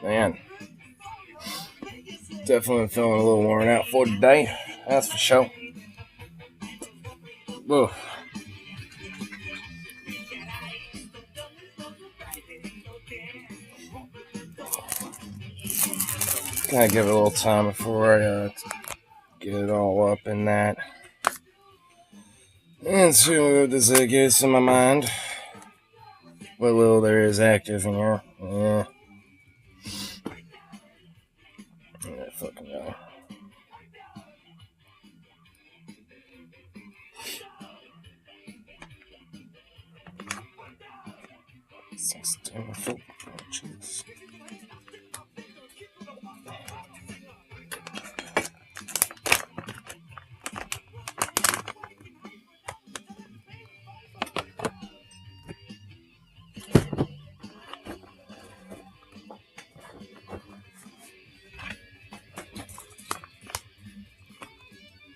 Man, definitely feeling a little worn out for today. That's for sure. Ugh. Gotta give it a little time before I get it all up in that. And see what does it get in my mind. What little there is active in here. Yeah. Yeah, fucking go.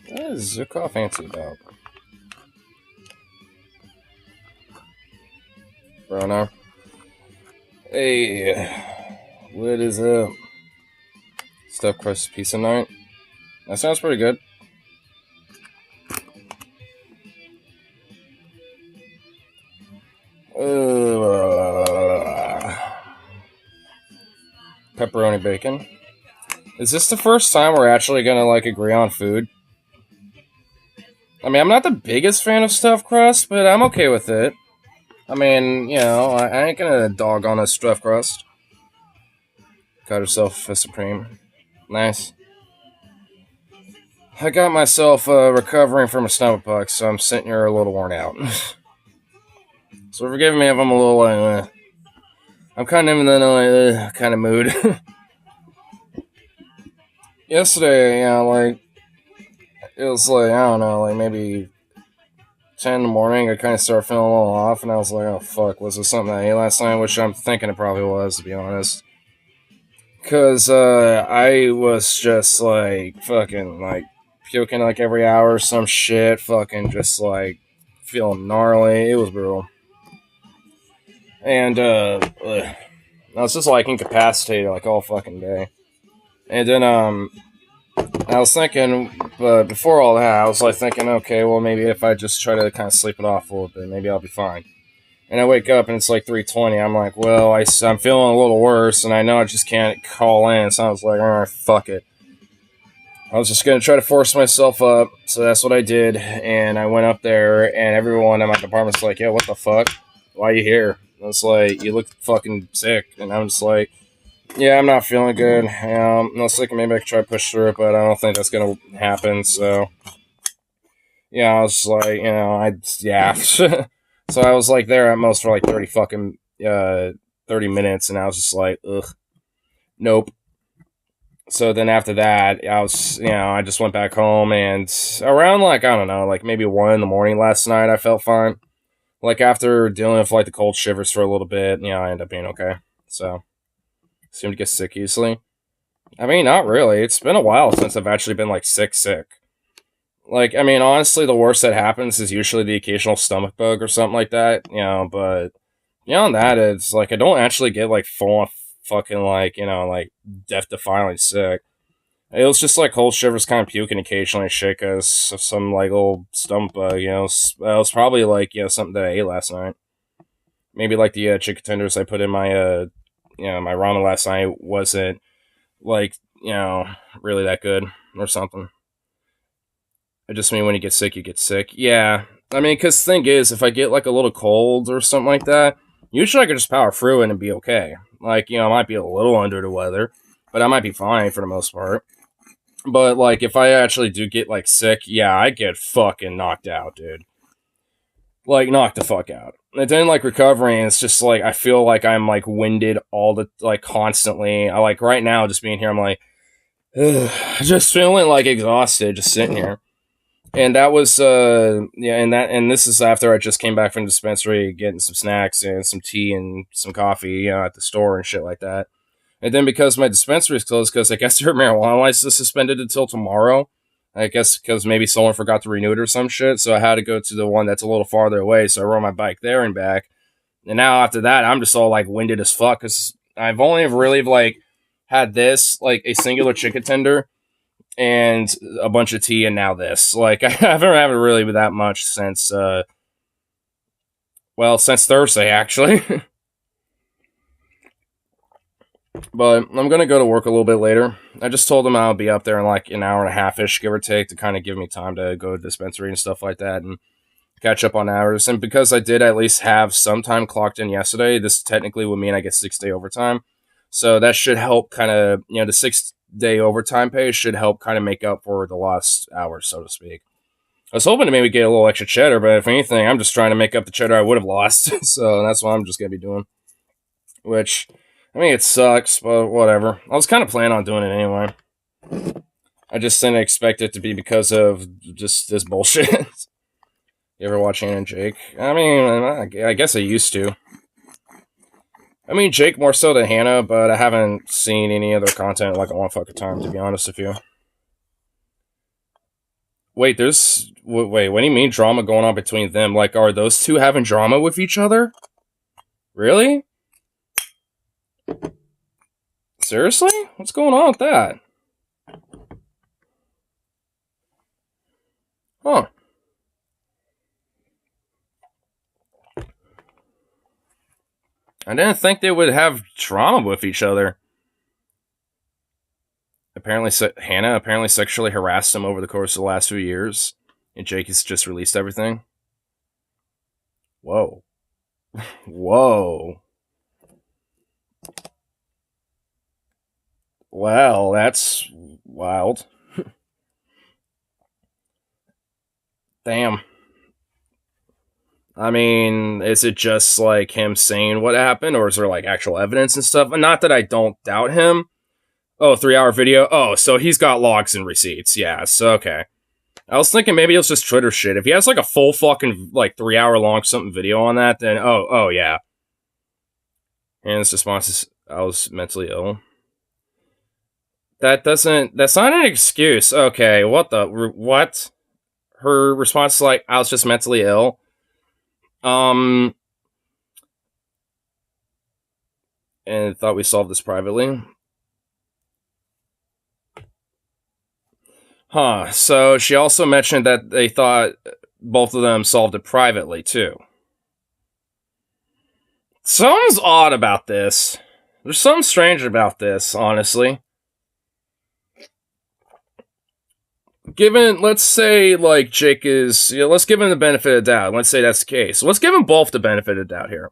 What is Zukov fancy about? Bruno. Hey, what is up? Stuffed crust pizza night? That sounds pretty good. Pepperoni bacon. Is this the first time we're actually gonna agree on food? I mean, I'm not the biggest fan of stuffed crust, but I'm okay with it. I mean, I ain't gonna dog on a stuffed crust. Got herself a Supreme. Nice. I got myself recovering from a stomach bug, so I'm sitting here a little worn out. So forgive me if I'm a little, I'm kind of in the kind of mood. Yesterday, it was I don't know, maybe 10 in the morning, I kind of started feeling a little off, and I was like, oh fuck, was this something I ate last night? Which I'm thinking it probably was, to be honest. Because I was just fucking puking every hour or some shit, fucking just feeling gnarly. It was brutal. And I was just incapacitated all fucking day. And then I was thinking, but before all that, I was thinking, okay, well maybe if I just try to kind of sleep it off a little bit, maybe I'll be fine. And I wake up and it's 3:20. I'm like, well, I'm feeling a little worse, and I know I just can't call in. So I was like, all right, fuck it. I was just gonna try to force myself up, so that's what I did. And I went up there, and everyone in my department's like, yo, what the fuck? Why are you here? I was like, you look fucking sick. And I'm just like, yeah, I'm not feeling good. I was thinking maybe I could try to push through it, but I don't think that's gonna happen. So yeah, I was like, yeah. So I was there at most for 30 fucking 30 minutes, and I was just like, ugh, nope. So then after that, I was, I just went back home, and around I don't know, maybe 1 in the morning last night, I felt fine. After dealing with the cold shivers for a little bit, I ended up being okay. So seem to get sick easily. I mean, not really. It's been a while since I've actually been sick. I mean, honestly, the worst that happens is usually the occasional stomach bug or something like that, but beyond that, it's I don't actually get full on fucking death-defying sick. It was just cold shivers, kind of puking occasionally, shake us of some old stomach bug, it was probably something that I ate last night. Maybe the chicken tenders I put in my my ramen last night wasn't really that good or something. I just mean when you get sick, you get sick. Yeah. I mean, because the thing is, if I get a little cold or something like that, usually I can just power through it and be okay. I might be a little under the weather, but I might be fine for the most part. But, like, if I actually do get, like, sick, yeah, I get fucking knocked out, dude. Like, knocked the fuck out. And then, like, recovering, it's just, like, I feel like I'm, like, winded all the, like, constantly. I, like, right now, just being here, I'm like, ugh, just feeling, like, exhausted, just sitting here. And that was, yeah, and this is after I just came back from the dispensary, getting some snacks and some tea and some coffee, you know, at the store and shit like that. And then because my dispensary is closed, because I guess their marijuana license is suspended until tomorrow. I guess because maybe someone forgot to renew it or some shit. So I had to go to the one that's a little farther away. So I rode my bike there and back. And now after that, I'm just all like winded as fuck because I've only really like had this, like a singular chicken tender and a bunch of tea, and now this. Like I haven't had really been that much since, since Thursday actually. But I'm gonna go to work a little bit later. I just told them I'll be up there in like an hour and a half ish, give or take, to kind of give me time to go to the dispensary and stuff like that and catch up on hours. And because I did at least have some time clocked in yesterday, this technically would mean I get 6 day overtime. So that should help kind of, you know, the 6 day overtime pay should help kind of make up for the lost hours, so to speak. I was hoping to maybe get a little extra cheddar, but if anything, I'm just trying to make up the cheddar I would have lost. So that's what I'm just going to be doing. Which, I mean, it sucks, but whatever. I was kind of planning on doing it anyway. I just didn't expect it to be because of just this bullshit. You ever watch Hannah and Jake? I mean, I guess I used to. I mean, Jake more so than Hannah, but I haven't seen any other content in like a long fucking time, to be honest with you. Wait, wait, what do you mean drama going on between them? Like, are those two having drama with each other? Really? Seriously? What's going on with that? Huh. I didn't think they would have drama with each other. Apparently, Hannah apparently sexually harassed him over the course of the last few years, and Jake has just released everything. Whoa. Whoa. Well, that's wild. Damn. I mean, is it just like him saying what happened, or is there like actual evidence and stuff? Not that I don't doubt him. Oh, 3 hour video? Oh, so he's got logs and receipts. Yeah, so okay. I was thinking maybe it's just Twitter shit. If he has like a full fucking like 3 hour long something video on that, then oh yeah. And his response is, I was mentally ill. That's not an excuse. Okay, what? Her response is like, I was just mentally ill. And thought we solved this privately. Huh, so she also mentioned that they thought both of them solved it privately, too. Something's odd about this. There's something strange about this, honestly. Given, let's say, like, Jake is, let's give him the benefit of the doubt. Let's say that's the case. Let's give them both the benefit of the doubt here.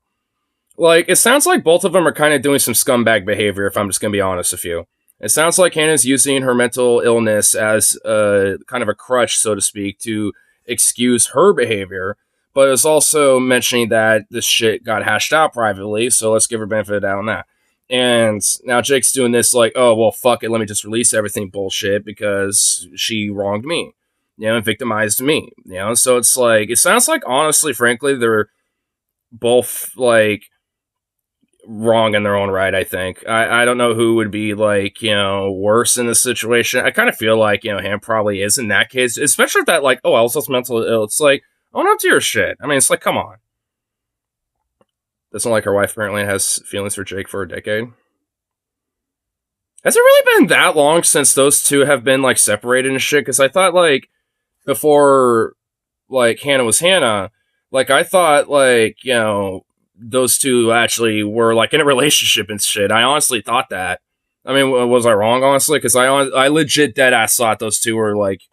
Like, it sounds like both of them are kind of doing some scumbag behavior, if I'm just going to be honest with you. It sounds like Hannah's using her mental illness as kind of a crutch, so to speak, to excuse her behavior. But it's also mentioning that this shit got hashed out privately, so let's give her benefit of the doubt on that. And now Jake's doing this like, oh, well, fuck it, let me just release everything bullshit because she wronged me, and victimized me, So it's like, it sounds like, honestly, frankly, they're both, like, wrong in their own right, I think. I don't know who would be, like, worse in this situation. I kind of feel like, him probably is in that case, especially if that, like, oh, I was just mentally ill. It's like, own up to your shit. I mean, it's like, come on. Doesn't like her wife apparently has feelings for Jake for a decade. Has it really been that long since those two have been, like, separated and shit? Because I thought, like, before, like, Hannah was Hannah, like, I thought, like, those two actually were, like, in a relationship and shit. I honestly thought that. I mean, was I wrong, honestly? Because I legit deadass thought those two were, like,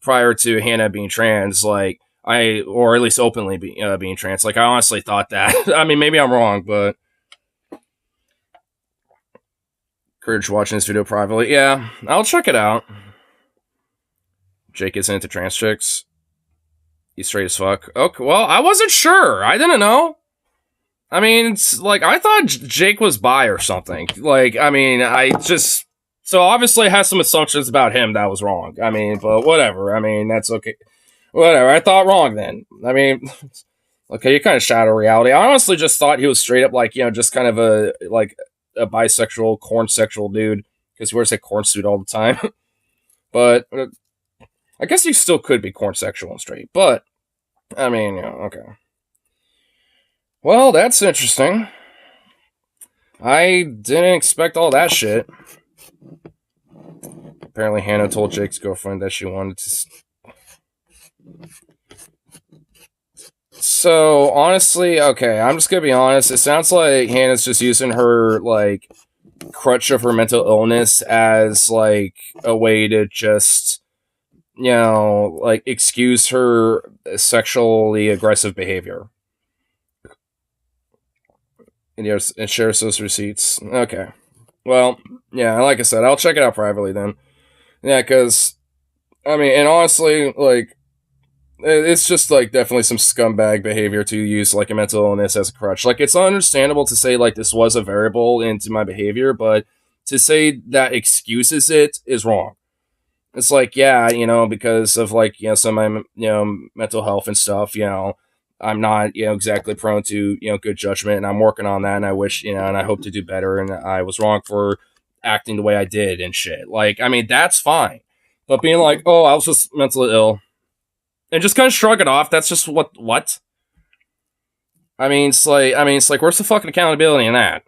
prior to Hannah being trans, like, or at least openly being trans. Like, I honestly thought that. I mean, maybe I'm wrong, but Courage watching this video privately. Yeah, I'll check it out. Jake isn't into trans chicks. He's straight as fuck. Okay, well, I wasn't sure. I didn't know. I mean, it's like, I thought Jake was bi or something. Like, I mean, I just... So, obviously, I had some assumptions about him that was wrong. I mean, but whatever. I mean, that's okay. Whatever. I thought wrong then. I mean, okay, you kind of shadow reality. I honestly just thought he was straight up, like, just kind of a bisexual, corn sexual dude. Because he wears a corn suit all the time. But I guess you still could be corn sexual and straight. But, I mean, okay. Well, that's interesting. I didn't expect all that shit. Apparently, Hannah told Jake's girlfriend that she wanted to... So, honestly, okay, I'm just gonna be honest. It sounds like Hannah's just using her, like, crutch of her mental illness as, like, a way to just, like, excuse her sexually aggressive behavior. And share those receipts. Okay. Well, yeah, like I said, I'll check it out privately then. Yeah, because, I mean, and honestly, like, it's just, like, definitely some scumbag behavior to use, like, a mental illness as a crutch. Like, it's understandable to say, like, this was a variable into my behavior, but to say that excuses it is wrong. It's like, yeah, because of, like, some of my, mental health and stuff, I'm not, exactly prone to, good judgment, and I'm working on that, and I wish, and I hope to do better, and I was wrong for acting the way I did and shit. Like, I mean, that's fine. But being like, oh, I was just mentally ill, and just kind of shrug it off, that's just what? I mean, it's like, where's the fucking accountability in that?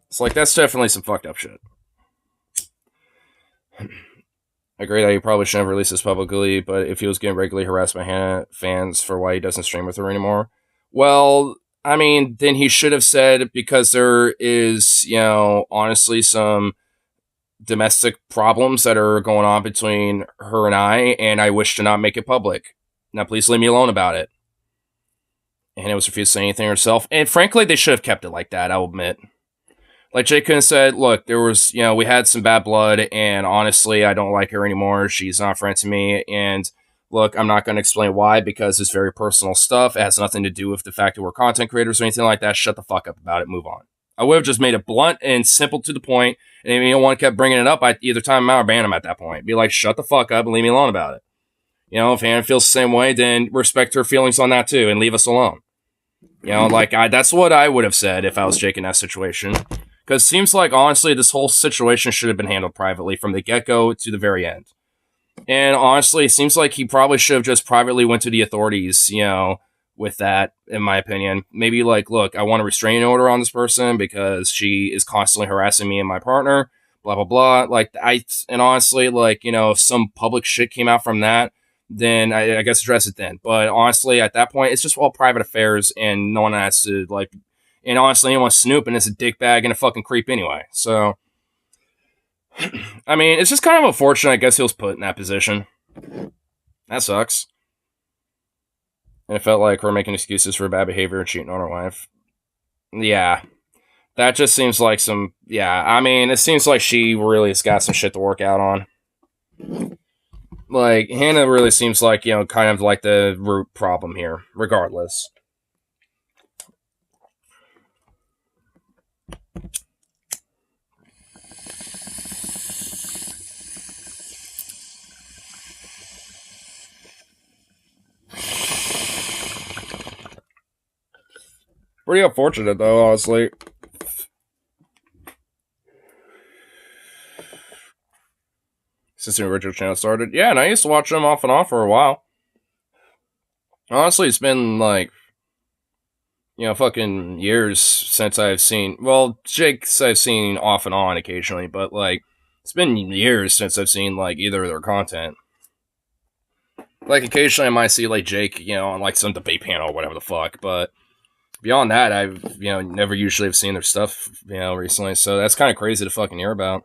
It's like, that's definitely some fucked up shit. I agree that he probably shouldn't have released this publicly, but if he was getting regularly harassed by Hannah fans for why he doesn't stream with her anymore, well, I mean, then he should have said, because there is, honestly some domestic problems that are going on between her and I wish to not make it public. Now, please leave me alone about it. Hannah was refused to say anything herself, and frankly, they should have kept it like that, I'll admit. Like Jake could have said, look, there was, we had some bad blood, and honestly, I don't like her anymore. She's not a friend to me, and look, I'm not going to explain why, because it's very personal stuff. It has nothing to do with the fact that we're content creators or anything like that. Shut the fuck up about it. Move on. I would have just made it blunt and simple to the point, and if anyone kept bringing it up, I'd either time him out or ban him at that point. Be like, shut the fuck up and leave me alone about it. If Hannah feels the same way, then respect her feelings on that too, and leave us alone. That's what I would have said if I was Jake in that situation. Because it seems like, honestly, this whole situation should have been handled privately from the get-go to the very end. And honestly, it seems like he probably should have just privately went to the authorities, with that, in my opinion. Maybe like, look, I want a restraining order on this person because she is constantly harassing me and my partner, blah, blah, blah. And honestly, like, if some public shit came out from that, then I guess address it then. But honestly, at that point, it's just all private affairs, and no one has to, like... And honestly, anyone snooping is a dickbag and a fucking creep anyway. So, I mean, it's just kind of unfortunate, I guess he was put in that position. That sucks. And it felt like her making excuses for bad behavior and cheating on her wife. Yeah. That just seems like some... Yeah, I mean, it seems like she really has got some shit to work out on. Like, Hannah really seems like, kind of like the root problem here, regardless. Pretty unfortunate, though, honestly. Since the original channel started. Yeah, and I used to watch them off and on for a while. Honestly, it's been, like, fucking years since I've seen... Well, Jake's I've seen off and on occasionally, but, like, it's been years since I've seen, like, either of their content. Like, occasionally I might see, like, Jake, on, like, some debate panel or whatever the fuck, but... Beyond that, I've, never usually have seen their stuff, recently. So that's kind of crazy to fucking hear about.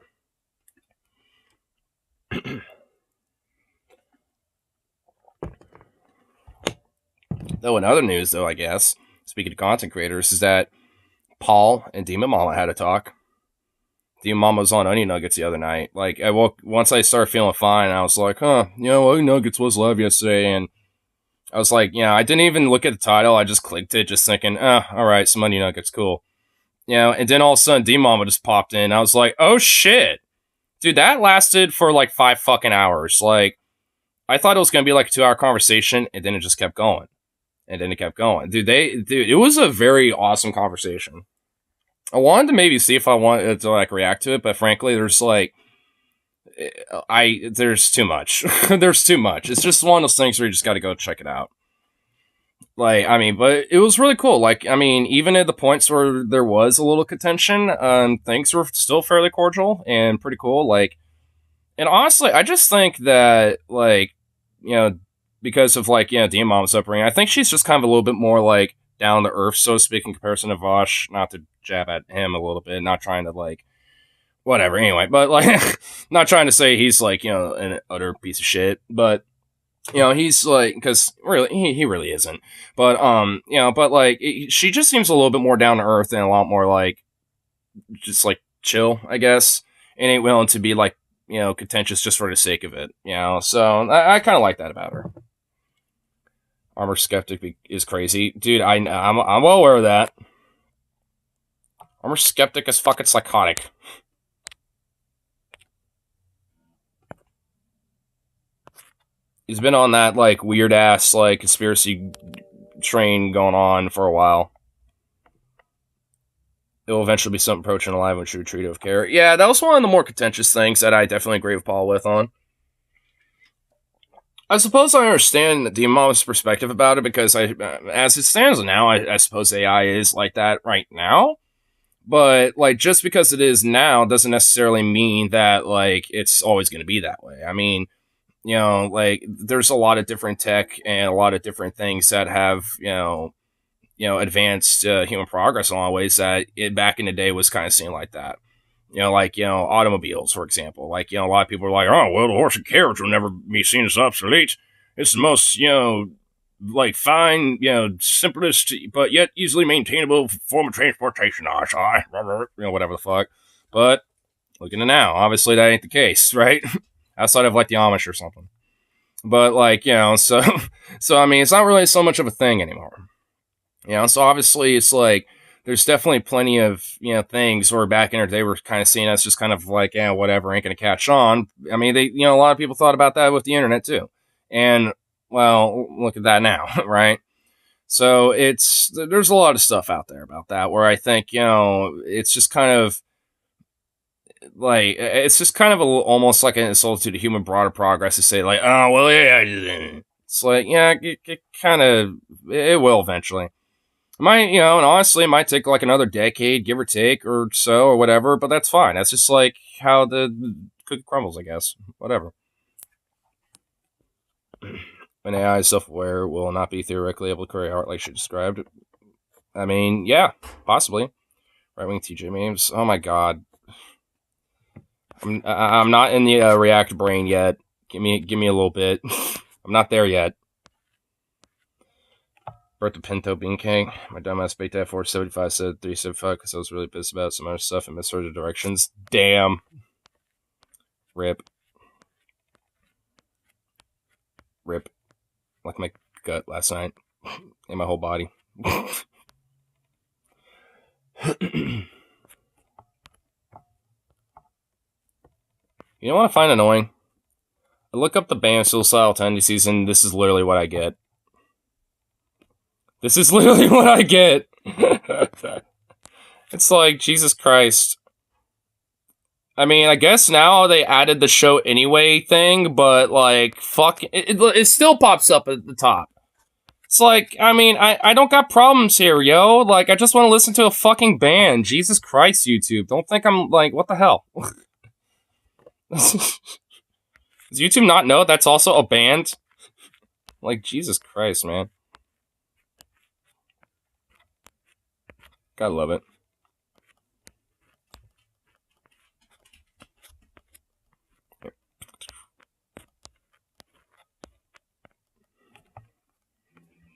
Though in other news, though, I guess, speaking of content creators, is that Paul and Demon Mama had a talk. the Mama's on onion nuggets the other night. Like, once I started feeling fine, I was like, huh, onion nuggets was live yesterday, and I was like, I didn't even look at the title. I just clicked it, just thinking, all right, some onion nuggets, cool. And then all of a sudden, D-Mama just popped in. I was like, oh shit. Dude, that lasted for like 5 fucking hours. Like, I thought it was going to be like a 2-hour conversation, and then it just kept going. And then it kept going. Dude, it was a very awesome conversation. I wanted to maybe see if I wanted to like react to it, but frankly, there's too much. There's too much. It's just one of those things where you just got to go check it out. Like, I mean, but it was really cool. Like, I mean, even at the points where there was a little contention, things were still fairly cordial and pretty cool. Like, and honestly, I just think that, like, because of, like, Dean Mom's upbringing, I think she's just kind of a little bit more, like, down to earth, so to speak, in comparison to Vosh. Not to jab at him a little bit, not trying to, like, whatever, anyway, but, like, not trying to say he's, like, an utter piece of shit, but, he's, like, because really, he really isn't, but, but, like, she just seems a little bit more down to earth and a lot more, like, just, like, chill, I guess, and ain't willing to be, like, contentious just for the sake of it, so I kind of like that about her. Armor Skeptic is crazy. Dude, I'm well aware of that. Armor Skeptic is fucking psychotic. He's been on that, like, weird-ass, like, conspiracy train going on for a while. It will eventually be something approaching alive when true treated with care. Yeah, that was one of the more contentious things that I definitely agree with Paul with on. I suppose I understand the Imam's perspective about it because as it stands now, I suppose AI is like that right now. But, like, just because it is now doesn't necessarily mean that, like, it's always going to be that way. I mean, like, there's a lot of different tech and a lot of different things that have, advanced human progress in a lot of ways that it back in the day was kind of seen like that. Like, automobiles, for example. Like, a lot of people are like, oh, well, the horse and carriage will never be seen as obsolete. It's the most, like, fine, simplest, but yet easily maintainable form of transportation. Whatever the fuck. But, looking at now, obviously that ain't the case, right? Outside of, like, the Amish or something. But, like, so I mean, it's not really so much of a thing anymore. So obviously it's like, there's definitely plenty of, things where back in the day were kind of seen as just kind of like, whatever, ain't gonna catch on. I mean, a lot of people thought about that with the internet too. And, well, look at that now, right? So there's a lot of stuff out there about that where I think, it's just kind of, like, it's just kind of almost like an insult to the human broader progress to say, like, oh, well, yeah, it's like, yeah, it kind of, it will eventually. And honestly, it might take like another decade, give or take, or so, or whatever, but that's fine. That's just like how the cookie crumbles, I guess. Whatever. When AI is self-aware, will not be theoretically able to create art like she described. I mean, yeah, possibly. Right-wing TJ memes. Oh my god. I'm not in the React brain yet. Give me a little bit. I'm not there yet. Bertha Pinto Bean King. My dumbass baked at 475 said 375 because I was really pissed about some other stuff and misheard the directions. Damn. Rip. Like my gut last night. And my whole body. You know what I find annoying? I look up the band suicidal tendencies and this is literally what I get. This is literally what I get. It's like, Jesus Christ. I mean, I guess now they added the show anyway thing, but, like, fuck, it still pops up at the top. It's like, I mean, I don't got problems here, yo. Like, I just want to listen to a fucking band. Jesus Christ, YouTube. Don't think I'm, like, what the hell? Does YouTube not know that's also a band? Like, Jesus Christ, man. Gotta love it.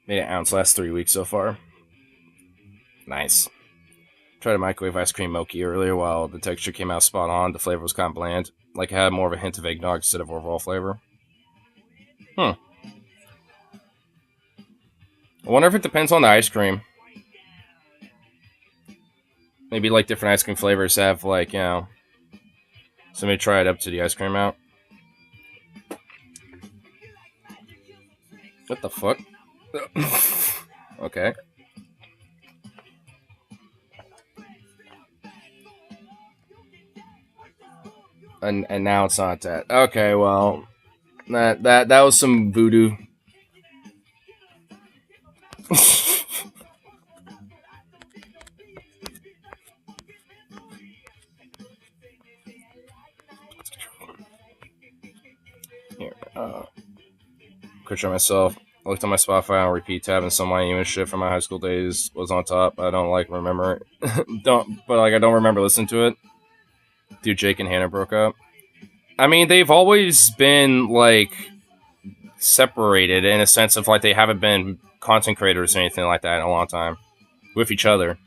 Made an ounce last 3 weeks so far. Nice. Tried a microwave ice cream mochi earlier. While the texture came out spot on, the flavor was kind of bland. Like it had more of a hint of eggnog instead of overall flavor. I wonder if it depends on the ice cream. Maybe like different ice cream flavors have like, you know. Somebody try it up to the ice cream out. What the fuck? Okay. And now it's not that. Okay, well, that was some voodoo. Here, quick show myself. I looked on my Spotify on repeat tab, and some of my emo shit from my high school days was on top. I don't like remember it. I don't remember listening to it. Dude, Jake and Hannah broke up. I mean, they've always been like separated in a sense of like they haven't been content creators or anything like that in a long time with each other.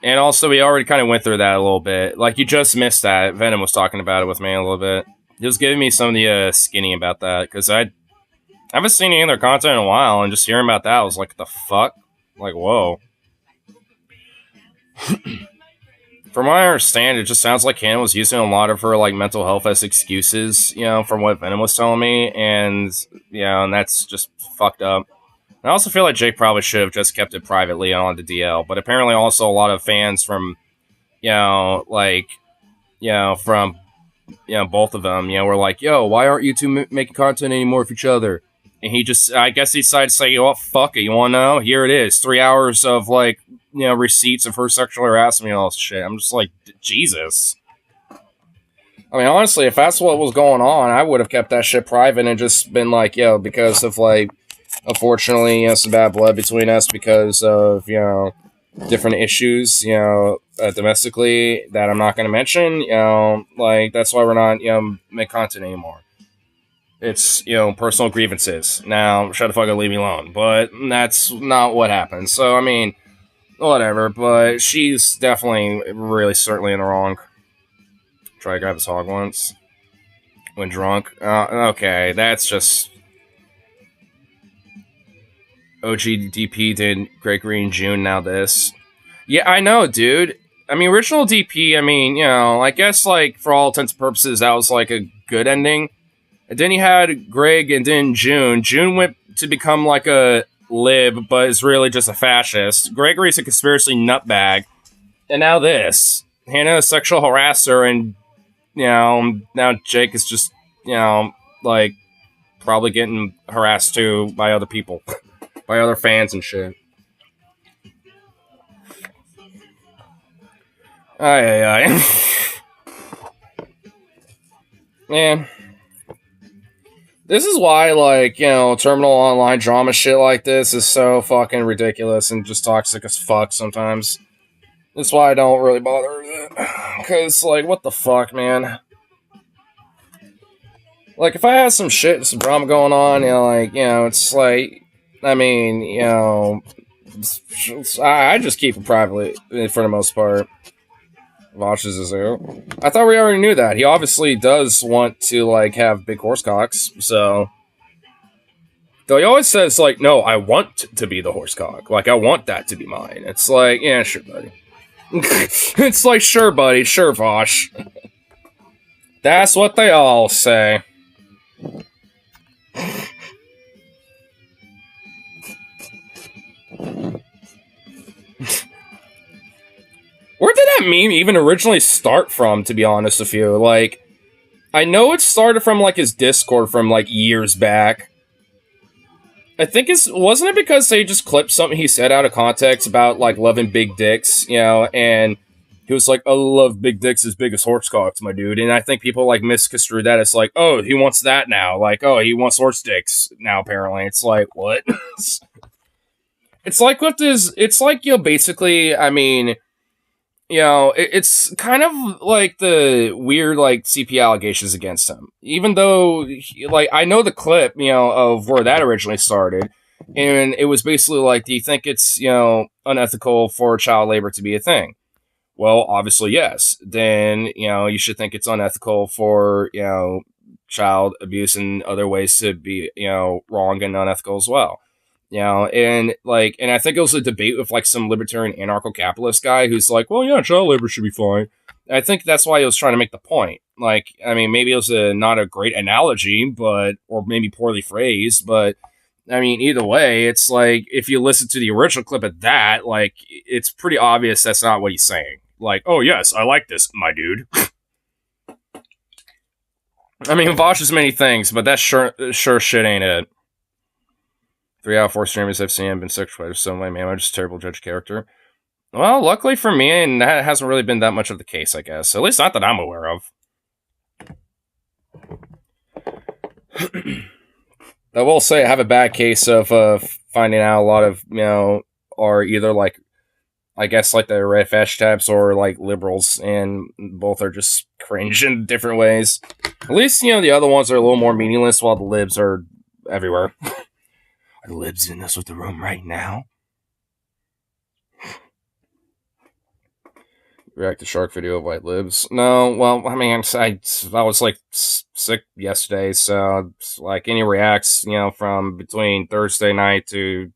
And also, we already kind of went through that a little bit. Like, you just missed that. Venom was talking about it with me a little bit. He was giving me some of the skinny about that because I haven't seen any of their content in a while, and just hearing about that, I was like, the fuck? Like, whoa. From what I understand, it just sounds like Hannah was using a lot of her like mental health as excuses, you know, from what Venom was telling me, and and that's just fucked up. I also feel like Jake probably should have just kept it privately on the DL, but apparently also a lot of fans from, from both of them, were like, yo, why aren't you two making content anymore with each other? And I guess he decided to say, oh, fuck it, you want to know? Here it is, 3 hours of like, receipts of her sexual harassment and all this shit. I'm just like, Jesus. I mean, honestly, if that's what was going on, I would have kept that shit private and just been like, yo, because of like, unfortunately, some bad blood between us because of, different issues, domestically that I'm not going to mention, that's why we're not, make content anymore. It's, personal grievances. Now, shut the fuck up, leave me alone. But that's not what happened. So, I mean, whatever. But she's definitely, really, certainly in the wrong. Try to grab his hog once. When drunk. Okay, that's just... OG-DP did Gregory in June, now this. Yeah, I know, dude. I mean, original DP, I mean, I guess, like, for all intents and purposes, that was, like, a good ending. And then you had Greg, and then June. June went to become, like, a lib, but is really just a fascist. Gregory's a conspiracy nutbag. And now this. Hannah, a sexual harasser, and, now Jake is just, like, probably getting harassed, too, by other people. By other fans and shit. Ay. Man. This is why, like, terminal online drama shit like this is so fucking ridiculous and just toxic as fuck sometimes. That's why I don't really bother with it. Because, like, what the fuck, man? Like, if I had some shit, some drama going on, it's like... I mean, I just keep it privately for the most part. Vosh is a zoo. I thought we already knew that. He obviously does want to, like, have big horse cocks, so... Though he always says, like, no, I want to be the horse cock. Like, I want that to be mine. It's like, yeah, sure, buddy. It's like, sure, buddy, sure, Vosh. That's what they all say. Where did that meme even originally start from, to be honest with you? Like, I know it started from, like, his Discord from, like, years back. I think wasn't it because they just clipped something he said out of context about, like, loving big dicks, and he was like, I love big dicks as big as horse cocks, my dude. And I think people, like, misconstrued that as, like, oh, he wants that now. Like, oh, he wants horse dicks now, apparently. It's like, what? It's like with this, it's like, basically, I mean... it's kind of like the weird, like, CP allegations against him. Even though, I know the clip, of where that originally started. And it was basically like, do you think it's, unethical for child labor to be a thing? Well, obviously, yes. Then, you should think it's unethical for, child abuse and other ways to be, wrong and unethical as well. And I think it was a debate with like some libertarian anarcho-capitalist guy who's like, well, yeah, child labor should be fine. I think that's why he was trying to make the point. Like, I mean, maybe it was not a great analogy, or maybe poorly phrased, but I mean, either way, it's like if you listen to the original clip of that, like it's pretty obvious that's not what he's saying. Like, oh yes, I like this, my dude. I mean, Vosh is many things, but that sure shit ain't it. 3 out of 4 streamers I've seen have been sexualized some way, man. I'm just a terrible judge character. Well, luckily for me, and that hasn't really been that much of the case, I guess. At least not that I'm aware of. I will say I have a bad case of finding out a lot of, are either like, I guess like the red fesh types or like liberals, and both are just cringe in different ways. At least, the other ones are a little more meaningless while the libs are everywhere. Are the libs in this with the room right now? React to shark video of white libs. No, well, I mean, I was like sick yesterday, so like any reacts, from between Thursday night to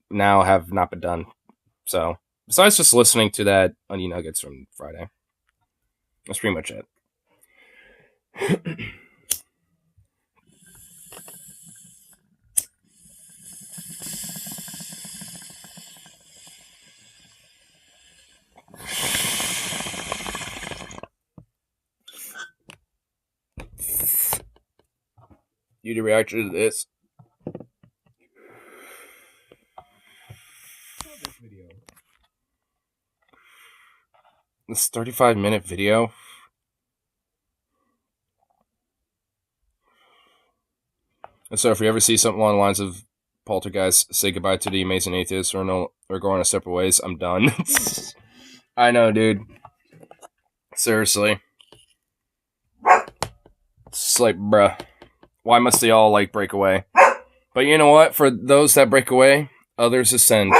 now have not been done. So besides just listening to that Onion Nuggets from Friday, that's pretty much it. You do reaction to this? This 35-minute video. And so if you ever see something along the lines of Poltergeist, say goodbye to the amazing atheists or going our separate ways, I'm done. I know, dude. Seriously. It's like, bruh. Why must they all, like, break away? But you know what? For those that break away, others ascend.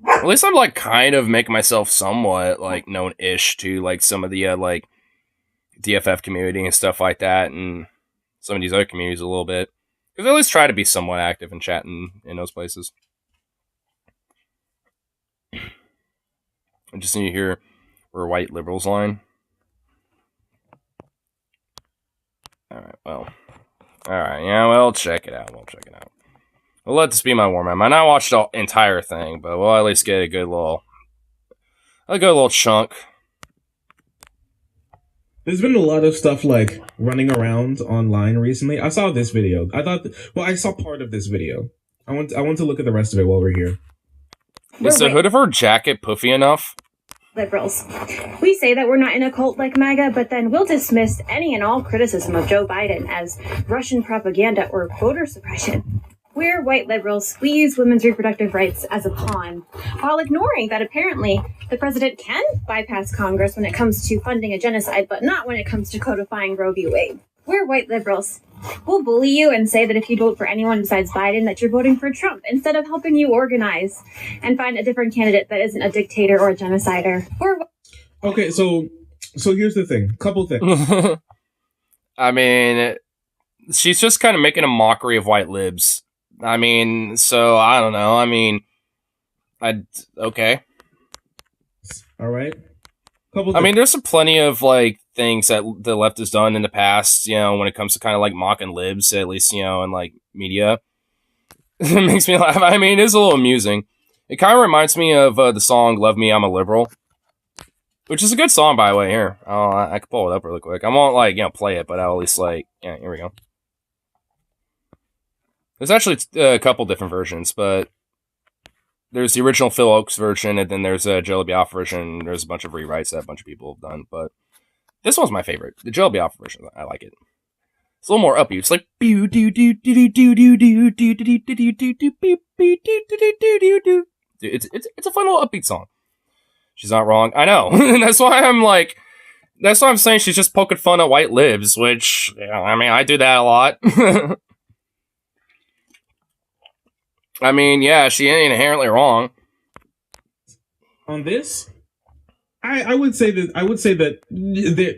At least I'm, like, kind of making myself somewhat, like, known-ish to, like, some of the, like, DFF community and stuff like that, and some of these other communities a little bit. Because I at least try to be somewhat active and chatting in those places. I just need to hear where white liberals line. Alright, well. Alright, yeah, we'll check it out. We'll let this be my warm-up. I not watched the entire thing, but we'll at least get a good little chunk. There's been a lot of stuff like running around online recently. I saw this video. I saw part of this video. I want to look at the rest of it while we're here. Is the hood of her jacket puffy enough? Liberals. We say that we're not in a cult like MAGA, but then we'll dismiss any and all criticism of Joe Biden as Russian propaganda or voter suppression. We're white liberals. We use women's reproductive rights as a pawn, while ignoring that apparently the president can bypass Congress when it comes to funding a genocide, but not when it comes to codifying Roe v. Wade. We're white liberals. We'll bully you and say that if you vote for anyone besides Biden, that you're voting for Trump, instead of helping you organize and find a different candidate that isn't a dictator or a genocider. Okay, so here's the thing. Couple things. I mean, she's just kind of making a mockery of white libs. I mean, so I don't know. I mean, okay. All right. I mean, there's plenty of like things that the left has done in the past, when it comes to kind of like mocking libs, at least, in like media. It makes me laugh. I mean, it's a little amusing. It kind of reminds me of the song "Love Me, I'm a Liberal," which is a good song, by the way. Here, I can pull it up really quick. I won't like play it, but I'll at least like here we go. There's actually a couple different versions, but there's the original Phil Oakes version, and then there's a Jelly Biafra version. There's a bunch of rewrites that a bunch of people have done, but this one's my favorite. The Jelly Biafra version, I like it. It's a little more upbeat. It's like it's a fun little upbeat song. She's not wrong. I know. That's why I'm saying she's just poking fun at white libs, which I mean, I do that a lot. I mean, yeah, she ain't inherently wrong. On this, I would say that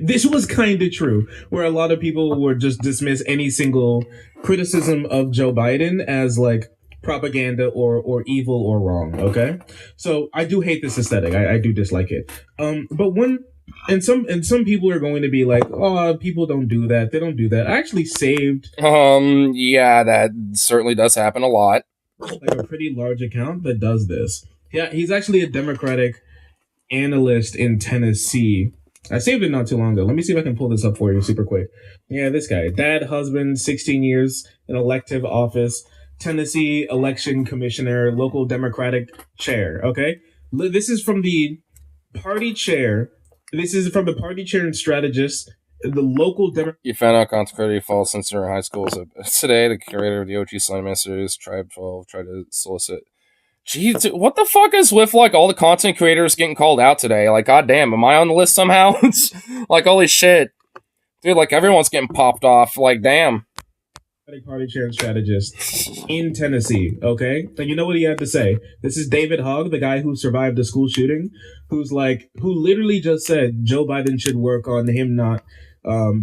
this was kind of true, where a lot of people would just dismiss any single criticism of Joe Biden as like propaganda or evil or wrong. Okay, so I do hate this aesthetic. I do dislike it. But when and some people are going to be like, oh, people don't do that. They don't do that. I actually saved Yeah, that certainly does happen a lot. like a pretty large account that does this. Yeah, he's actually a Democratic analyst in Tennessee. I saved it not too long ago. Let me see if I can pull this up for you super quick. Yeah, this guy. Dad, husband, 16 years in elective office, Tennessee election commissioner, local Democratic chair. Okay? This is from the party chair. This is from the party chair and strategist, the local Democratic. You found out consecrated false censor in high school. So today, the curator of the OG Sign Masters, Tribe 12, tried to solicit. Jeez, what the fuck is with, like, all the content creators getting called out today? Like, goddamn, am I on the list somehow? Like, holy shit. Dude, like, everyone's getting popped off. Like, damn. Party chair and strategist in Tennessee, okay? And you know what he had to say? This is David Hogg, the guy who survived the school shooting, who literally just said Joe Biden should work on him not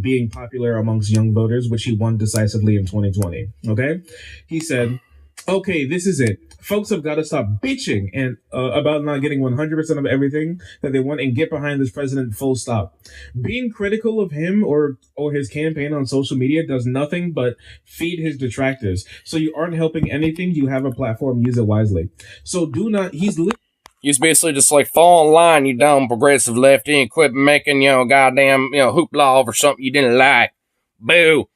being popular amongst young voters, which he won decisively in 2020, okay? He said, okay, this is it. Folks have got to stop bitching and about not getting 100% of everything that they want and get behind this president full stop. Being critical of him or his campaign on social media does nothing but feed his detractors. So you aren't helping anything. You have a platform, use it wisely. So do not, He's basically just like, fall in line, you dumb progressive lefty, and quit making, goddamn, hoopla over something you didn't like. Boo.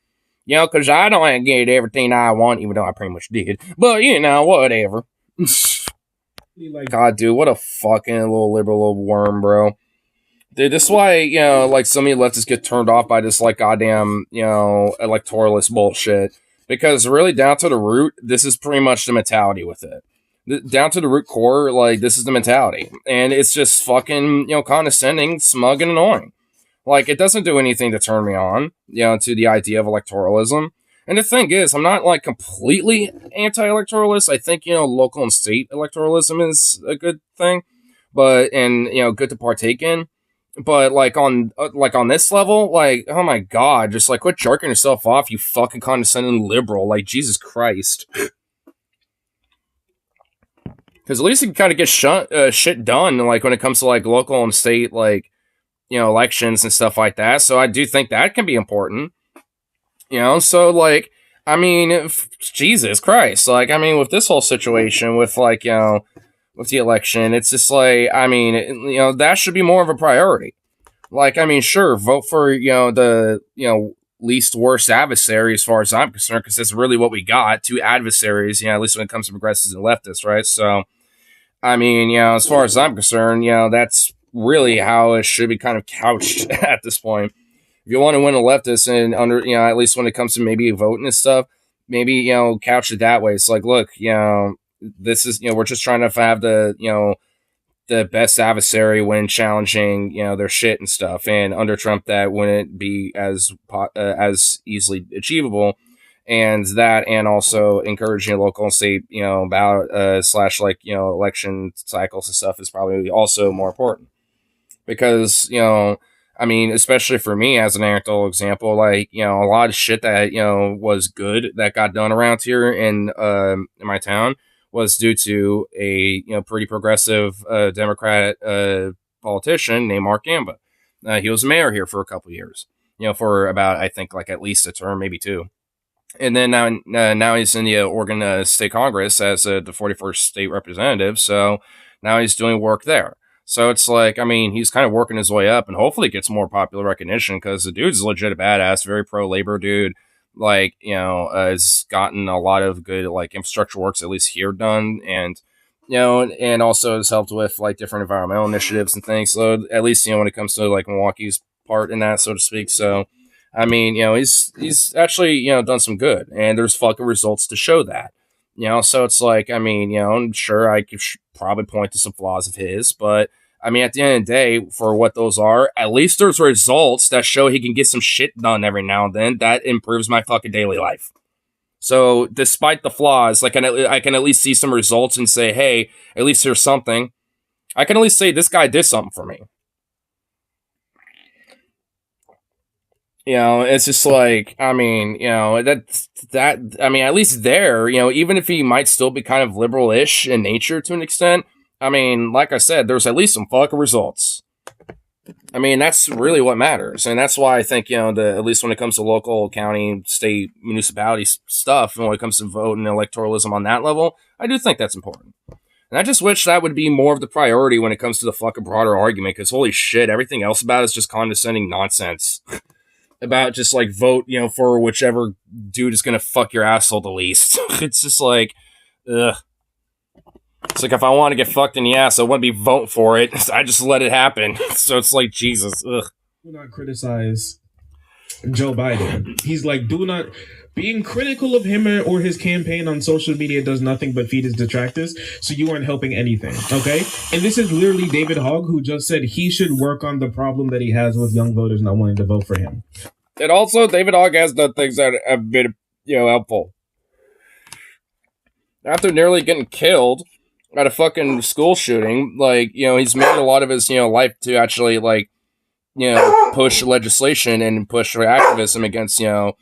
Because I don't get everything I want, even though I pretty much did. But, whatever. God, dude, what a fucking little liberal little worm, bro. Dude, this is why, like, some of you leftists get turned off by this, like, goddamn, electoralist bullshit. Because really, down to the root, this is pretty much the mentality with it. Down to the root core, like, this is the mentality. And it's just fucking, condescending, smug, and annoying. Like, it doesn't do anything to turn me on, to the idea of electoralism. And the thing is, I'm not, like, completely anti-electoralist. I think, local and state electoralism is a good thing. But, and, good to partake in. But, like, on this level, like, oh my god, just, like, quit jerking yourself off, you fucking condescending liberal. Like, Jesus Christ. Because at least you can kind of get shit done, like, when it comes to, like, local and state, like, elections and stuff like that. So I do think that can be important. So, like, I mean, Jesus Christ. Like, I mean, with this whole situation, with, like, with the election, it's just like, I mean, that should be more of a priority. Like, I mean, sure, vote for, the, least worst adversary as far as I'm concerned, because that's really what we got, two adversaries, at least when it comes to progressives and leftists, right? So, I mean, as far as I'm concerned, that's really how it should be kind of couched at this point. If you want to win a leftist and under, at least when it comes to maybe voting and stuff, maybe, couch it that way. It's like, look, this is, we're just trying to have the, the best adversary when challenging, their shit and stuff. And under Trump, that wouldn't be as easily achievable. And that, and also encouraging local and state, ballot, / like, election cycles and stuff is probably also more important. Because, I mean, especially for me as an anecdotal example, like, a lot of shit that, was good that got done around here in my town was due to a, pretty progressive Democrat politician named Mark Gamba. He was mayor here for a couple of years, for about, I think, like at least a term, maybe two. And then now he's in the Oregon State Congress as the 41st state representative. So now he's doing work there. So it's like, I mean, he's kind of working his way up and hopefully gets more popular recognition because the dude's legit a badass, very pro-labor dude. Like, has gotten a lot of good, like, infrastructure works, at least here, done. And, and also has helped with, like, different environmental initiatives and things. So at least, when it comes to, like, Milwaukee's part in that, so to speak. So, I mean, he's actually, done some good. And there's fucking results to show that. So it's like, I mean, I'm sure I could probably point to some flaws of his, but I mean, at the end of the day, for what those are, at least there's results that show he can get some shit done every now and then. That improves my fucking daily life. So despite the flaws, like I can at least see some results and say, hey, at least there's something. I can at least say this guy did something for me. You know, it's just like, I mean, you know, I mean, at least there, you know, even if he might still be kind of liberal-ish in nature to an extent, I mean, like I said, there's at least some fucking results. I mean, that's really what matters. And that's why I think, you know, at least when it comes to local, county, state, municipality stuff, and when it comes to vote and electoralism on that level, I do think that's important. And I just wish that would be more of the priority when it comes to the fucking broader argument, because holy shit, everything else about it is just condescending nonsense. About just like vote, you know, for whichever dude is gonna fuck your asshole the least. It's just like, ugh. It's like if I want to get fucked in the ass, I wouldn't be voting for it. I just let it happen. So it's like, Jesus, ugh. Do not criticize Joe Biden. He's like, do not. Being critical of him or his campaign on social media does nothing but feed his detractors, so you aren't helping anything, okay? And this is literally David Hogg, who just said he should work on the problem that he has with young voters not wanting to vote for him. And also, David Hogg has done things that have been, you know, helpful. After nearly getting killed at a fucking school shooting, like, you know, he's made a lot of his, you know, life to actually, like, you know, push legislation and push for activism against, you know,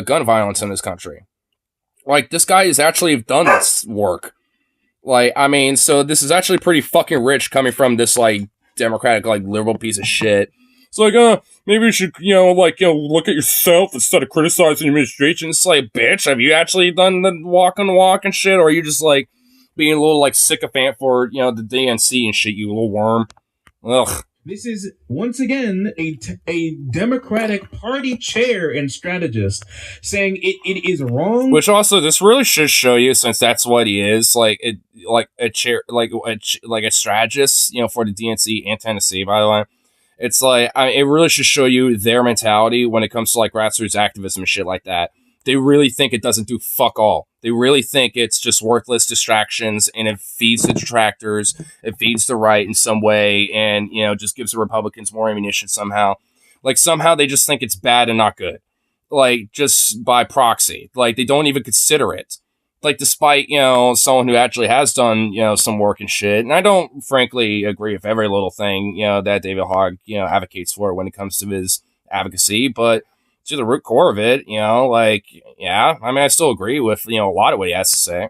gun violence in this country. Like, this guy has actually done this work. Like, I mean, so this is actually pretty fucking rich coming from this, like, Democratic, like, liberal piece of shit. It's like, maybe you should, you know, like, you know, look at yourself instead of criticizing the administration. It's like, bitch, have you actually done the walk on the walk and shit? Or are you just, like, being a little, like, sycophant for, you know, the DNC and shit, you little worm? Ugh. This is, once again, a Democratic Party chair and strategist saying it is wrong. Which also, this really should show you, since that's what he is, like a chair, like a strategist, you know, for the DNC and Tennessee, by the way. It's like, I mean, it really should show you their mentality when it comes to, like, grassroots activism and shit like that. They really think it doesn't do fuck all. They really think it's just worthless distractions, and it feeds the detractors, it feeds the right in some way, and, you know, just gives the Republicans more ammunition somehow. Like, somehow they just think it's bad and not good. Like, just by proxy. Like, they don't even consider it. Like, despite, you know, someone who actually has done, you know, some work and shit. And I don't, frankly, agree with every little thing, you know, that David Hogg, you know, advocates for when it comes to his advocacy, but to the root core of it, you know, like, yeah, I mean, I still agree with, you know, a lot of what he has to say.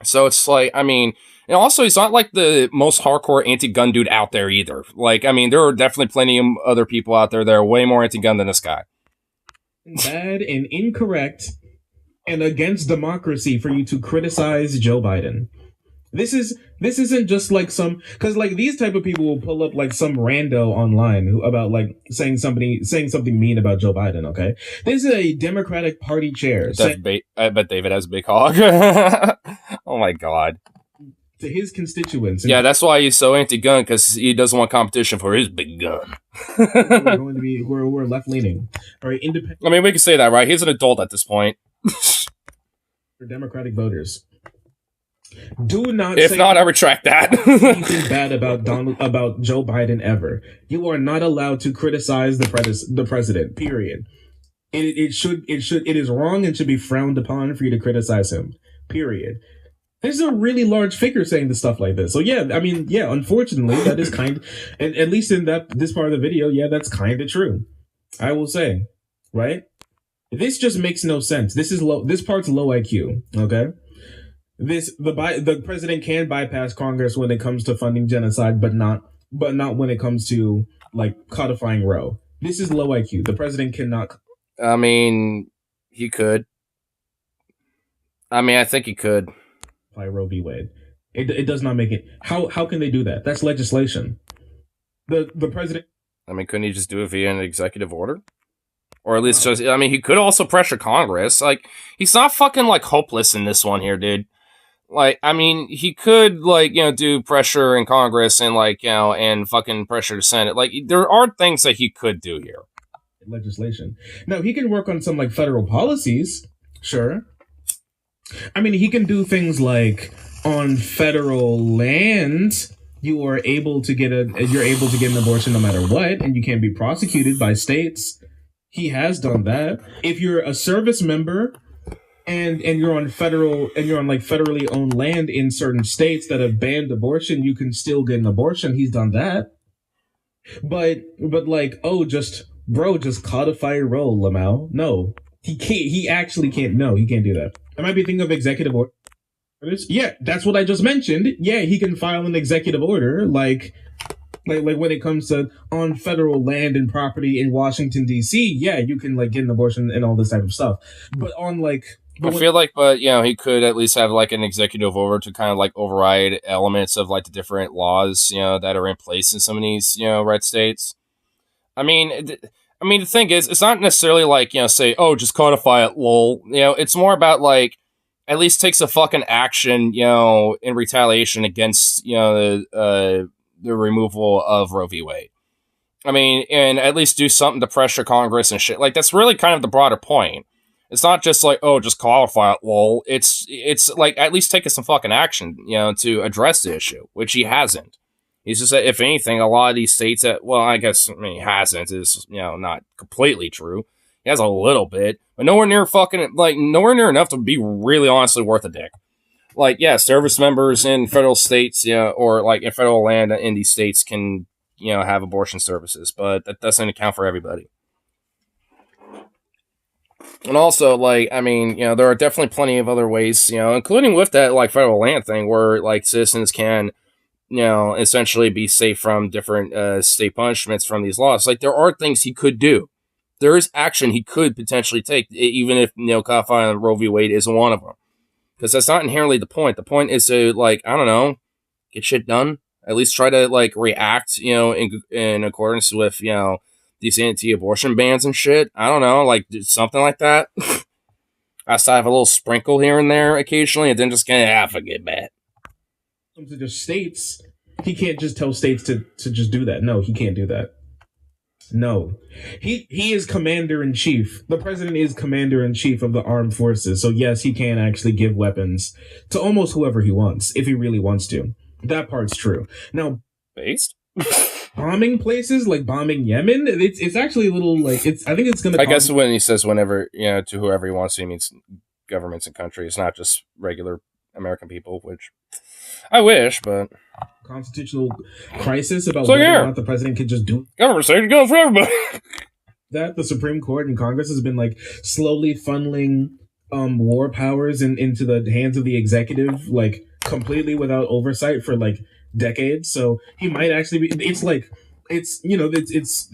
So it's like, I mean, and also he's not like the most hardcore anti-gun dude out there either. Like, I mean, there are definitely plenty of other people out there that are way more anti-gun than this guy. Bad and incorrect and against democracy for you to criticize Joe Biden. This isn't just like some, because like these type of people will pull up like some rando online who about like saying something mean about Joe Biden. Okay, this is a Democratic Party chair. I bet David has a big hog. Oh my god. To his constituents. Yeah, that's why he's so anti-gun, because he doesn't want competition for his big gun. we're left leaning, all right. Independent. I mean, we can say that, right? He's an adult at this point. For Democratic voters. Do not. If not, I retract that. Anything bad about Joe Biden ever. You are not allowed to criticize the president. Period. It is wrong and should be frowned upon for you to criticize him. Period. There's a really large figure saying the stuff like this. So yeah, I mean, yeah. Unfortunately, that is and at least in this part of the video, yeah, that's kind of true. I will say, right? This just makes no sense. This part's low IQ. Okay. The president can bypass Congress when it comes to funding genocide, but not when it comes to like codifying Roe. This is low IQ. The president cannot. I mean, he could. I mean, I think he could. By Roe v. Wade. It does not make it. How can they do that? That's legislation. The president. I mean, couldn't he just do it via an executive order? Or at least just, I mean, he could also pressure Congress. Like, he's not fucking like hopeless in this one here, dude. Like, I mean, he could, like, you know, do pressure in Congress and, like, you know, and fucking pressure the Senate. Like, there are things that he could do here. Legislation. Now, he can work on some, like, federal policies. Sure. I mean, he can do things like on federal land, you're able to get an abortion no matter what, and you can't be prosecuted by states. He has done that. If you're a service member and you're on federally owned land in certain states that have banned abortion, you can still get an abortion. He's done that. But like, oh, just codify your role, Lamau. No, he can't. He actually can't. No, he can't do that. I might be thinking of executive orders. Yeah, that's what I just mentioned. Yeah, he can file an executive order, like when it comes to on federal land and property in Washington D.C. Yeah, you can like get an abortion and all this type of stuff. But on like, I feel like, but you know, he could at least have like an executive order to kind of like override elements of like the different laws, you know, that are in place in some of these, you know, red states. I mean, the thing is, it's not necessarily like, you know, say, oh, just codify it, lol. You know, it's more about like at least take some fucking action, you know, in retaliation against, you know, the removal of Roe v. Wade. I mean, and at least do something to pressure Congress and shit. Like, that's really kind of the broader point. It's not just like, oh, just qualify it, lol. It's like, at least take some fucking action, you know, to address the issue, which he hasn't. He's just, if anything, a lot of these states that, well, I guess, I mean, he hasn't is, you know, not completely true. He has a little bit, but nowhere near nowhere near enough to be really honestly worth a dick. Like, yeah, service members in federal states, you know, or like in federal land in these states can, you know, have abortion services, but that doesn't account for everybody. And also, like, I mean, you know, there are definitely plenty of other ways, you know, including with that, like, federal land thing where, like, citizens can, you know, essentially be safe from different state punishments from these laws. Like, there are things he could do. There is action he could potentially take, even if, you know, codifying Roe v. Wade isn't one of them. Because that's not inherently the point. The point is to, like, I don't know, get shit done. At least try to, like, react, you know, in accordance with, you know, these anti-abortion bans and shit. I don't know, like, something like that. I still have a little sprinkle here and there occasionally, and then just forget that. Comes to just states, he can't just tell states to just do that. No, he can't do that. No, he is commander-in-chief. The president is commander-in-chief of the armed forces. So yes, he can actually give weapons to almost whoever he wants, if he really wants to. That part's true. Now, based bombing places, like bombing Yemen, it's actually a little like it's. I think it's gonna. I guess when he says whenever, you know, to whoever he wants to, he means governments and countries, not just regular American people. Which I wish, but constitutional crisis about whether or not the president could just do government safety goes for everybody. That the Supreme Court and Congress has been like slowly funneling war powers into the hands of the executive, like completely without oversight for like decades. So he might actually be. It's like it's you know it's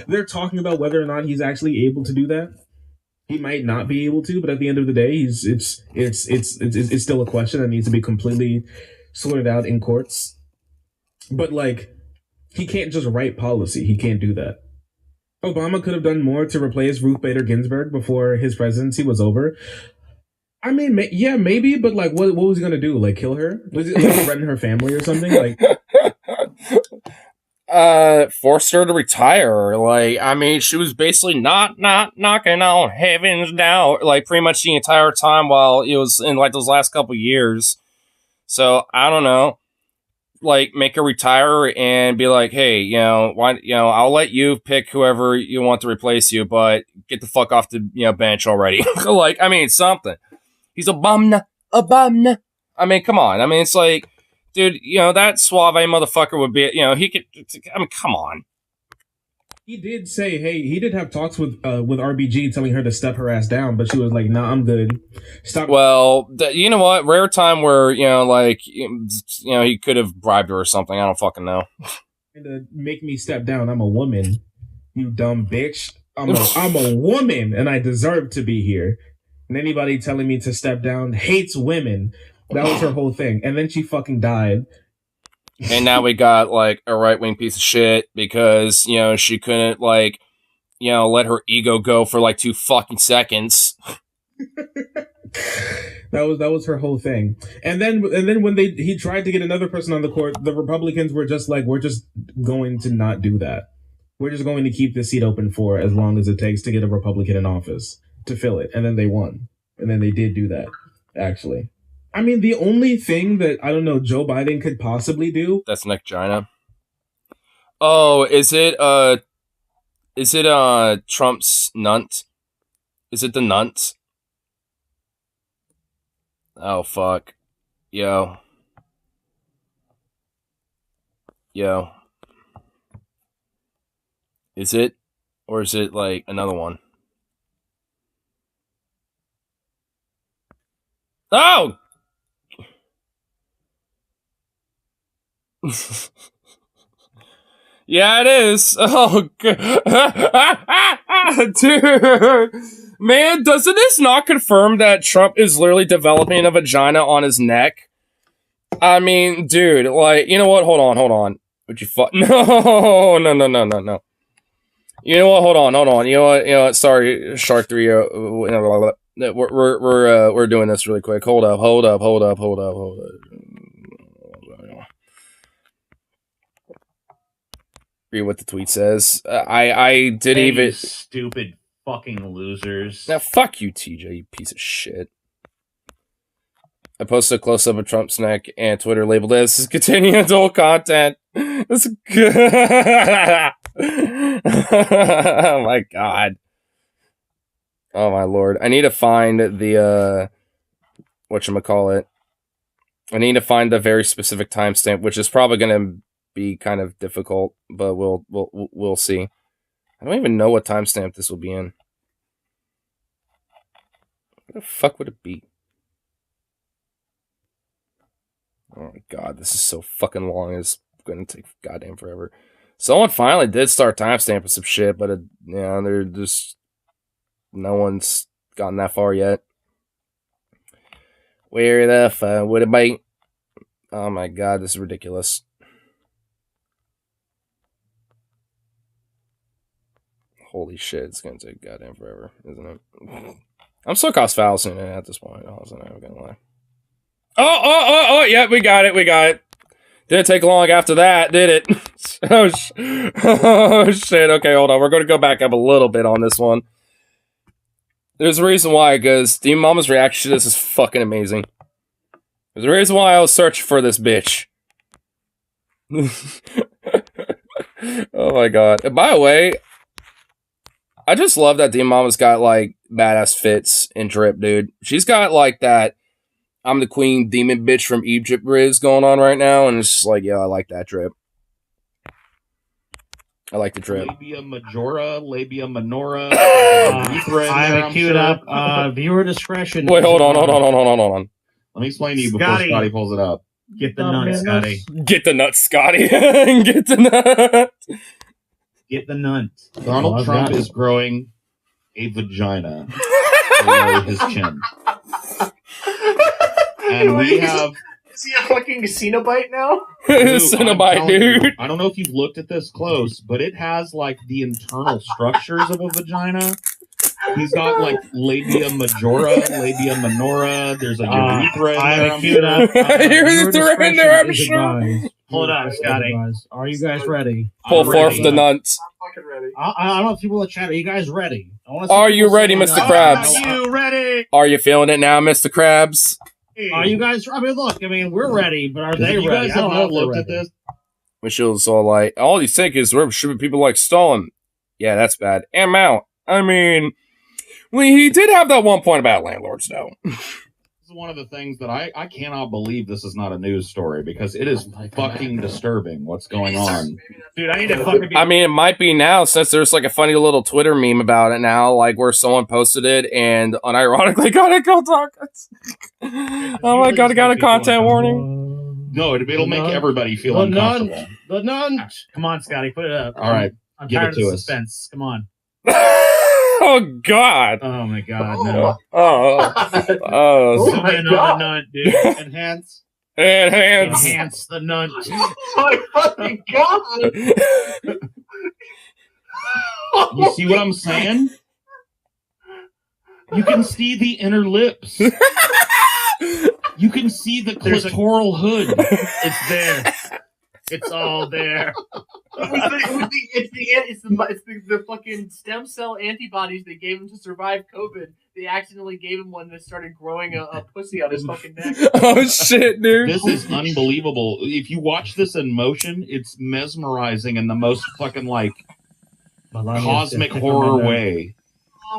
they're talking about whether or not he's actually able to do that. He might not be able to, but at the end of the day, it's still a question that needs to be completely sorted out in courts. But like, he can't just write policy. He can't do that. Obama could have done more to replace Ruth Bader Ginsburg before his presidency was over. I mean, yeah, maybe, but like, what was he gonna do? Like, kill her? Was he like threaten her family or something? Like, forced her to retire. Like, I mean, she was basically not knocking on heaven's door, like, pretty much the entire time while it was in, like, those last couple years. So, I don't know. Like, make her retire and be like, hey, you know, why, you know, I'll let you pick whoever you want to replace you, but get the fuck off the, you know, bench already. Like, I mean, something. He's a bum. I mean, come on. I mean, it's like, dude, you know, that suave motherfucker would be, you know, he could, I mean, come on. He did say, hey, he did have talks with RBG telling her to step her ass down, but she was like, nah, I'm good. Stop. Well, you know what? Rare time where, you know, like, you know, he could have bribed her or something. I don't fucking know. And to make me step down, I'm a woman. You dumb bitch. I'm a woman, and I deserve to be here. And anybody telling me to step down hates women. That was her whole thing. And then she fucking died. And now we got, like, a right-wing piece of shit because, you know, she couldn't, like, you know, let her ego go for, like, 2 fucking seconds. That was her whole thing. And then when he tried to get another person on the court, the Republicans were just like, we're just going to not do that. We're just going to keep the seat open for as long as it takes to get a Republican in office to fill it. And then they won. And then they did do that, actually. I mean, the only thing that, I don't know, Joe Biden could possibly do... That's neck China. Oh, is it Trump's nunt? Is it the nunt? Oh, fuck. Yo. Is it? Or is it, like, another one? Oh! Yeah, it is. Oh, dude. Man, doesn't this not confirm that Trump is literally developing a vagina on his neck? I mean, dude, like, you know what? Hold on. Would you fuck? No. You know what? Hold on. You know what? Sorry, Shark 3. We're doing this really quick. Hold up. Read what the tweet says. I did Hey, even. you stupid fucking losers. Now, fuck you, TJ, you piece of shit. I posted a close up of Trump's neck, and Twitter labeled it as containing adult content. That's good. Oh my god. Oh my lord. I need to find the whatchamacallit. I need to find the very specific timestamp, which is probably gonna be kind of difficult, but we'll see. I don't even know what timestamp this will be in. What the fuck would it be? Oh my god, this is so fucking long. It's gonna take goddamn forever. Someone finally did start timestamping some shit, but they're just no one's gotten that far yet. Where the fuck would it be? Oh my god, this is ridiculous. Holy shit, it's gonna take goddamn forever, isn't it? I'm so cost fallacying it at this point. I wasn't gonna lie. Oh, yeah, we got it. Didn't take long after that, did it? Oh, shit. Okay, hold on. We're going to go back up a little bit on this one. There's a reason why, because Demon Mama's reaction to this is fucking amazing. There's a reason why I was searching for this bitch. Oh my god. And by the way, I just love that Demon Mama's got, like, badass fits and drip, dude. She's got, like, that I'm the queen demon bitch from Egypt riz going on right now, and it's just like, I like that drip. I like the drip. Labia majora, labia minora. I have it queued up. Viewer discretion. Wait, hold on. Let me explain to you before Scotty pulls it up. Get the nuts, Scotty. Get the nuts, Scotty. Get the nuts. Get the nuts. Donald Trump is growing a vagina below his chin. And we have... Is he a fucking Cenobite now? Cenobite, dude. I don't know if you've looked at this close, but it has, like, the internal structures of a vagina. He's got, like, labia majora, labia minora. There's a urethra in there. I'm sure. Urethra in there, I'm sure. Hold on, Scotty. Are you guys ready? Pull forth the nuts. I'm fucking ready. I don't know if people in the chat. Are you guys ready? Are you ready, Mr. Krabs? Are you ready? Are you feeling it now, Mr. Krabs? Are you guys? I mean, look. I mean, we're ready, but are they ready? You guys have not looked at this? Michelle's all like, all you think is we're shipping people like Stalin. Yeah, that's bad. And Mount. I mean, well, he did have that one point about landlords, though. This is one of the things that I cannot believe this is not a news story, because it is fucking disturbing what's going on. Dude, I need to fucking. I mean, it might be now, since there's like a funny little Twitter meme about it now, like where someone posted it and unironically got a go talk. Oh my god, I got a content warning. No, it'll make everybody feel uncomfortable. The nunt. Come on, Scotty, put it up. All right, I'm give tired it to of us. suspense. Come on. Oh god. Oh my god. No. Oh my Zoom in God. on the nunt, dude. Enhance. Enhance the nunt. Oh my fucking god! You see what I'm saying? You can see the inner lips. You can see the clitoral hood. It's there. It's all there. It's the fucking stem cell antibodies they gave him to survive COVID. They accidentally gave him one that started growing a pussy on his fucking neck. Oh shit, dude. This is unbelievable. If you watch this in motion, it's mesmerizing in the most fucking, like, cosmic horror way.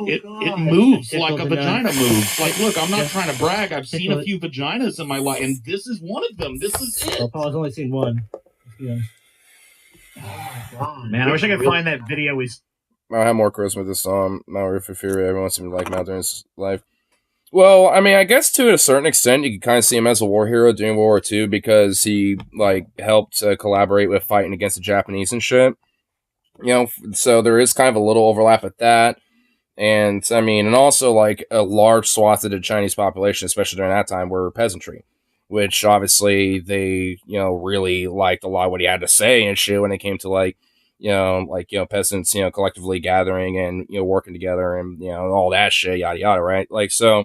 it moves It like a doesn't vagina moves. Like, look, I'm not Yeah. trying to brag. I've seen a Tickle- few vaginas in my life, and this is one of them. This is it. Well, Paul's only seen one. Yeah. Man, I wish I could find that video we. I have more charisma with this song. Mount Rufu Fury. Everyone seemed to like Mount during his life. Well, I mean, I guess to a certain extent, you can kind of see him as a war hero during World War II because he like helped collaborate with fighting against the Japanese and shit. You know, so there is kind of a little overlap with that. And I mean, and also like a large swath of the Chinese population, especially during that time, were peasantry, which obviously they, you know, really liked a lot of what he had to say and shit when it came to like, peasants, collectively gathering and, working together and, all that shit, yada, yada, right? Like, so,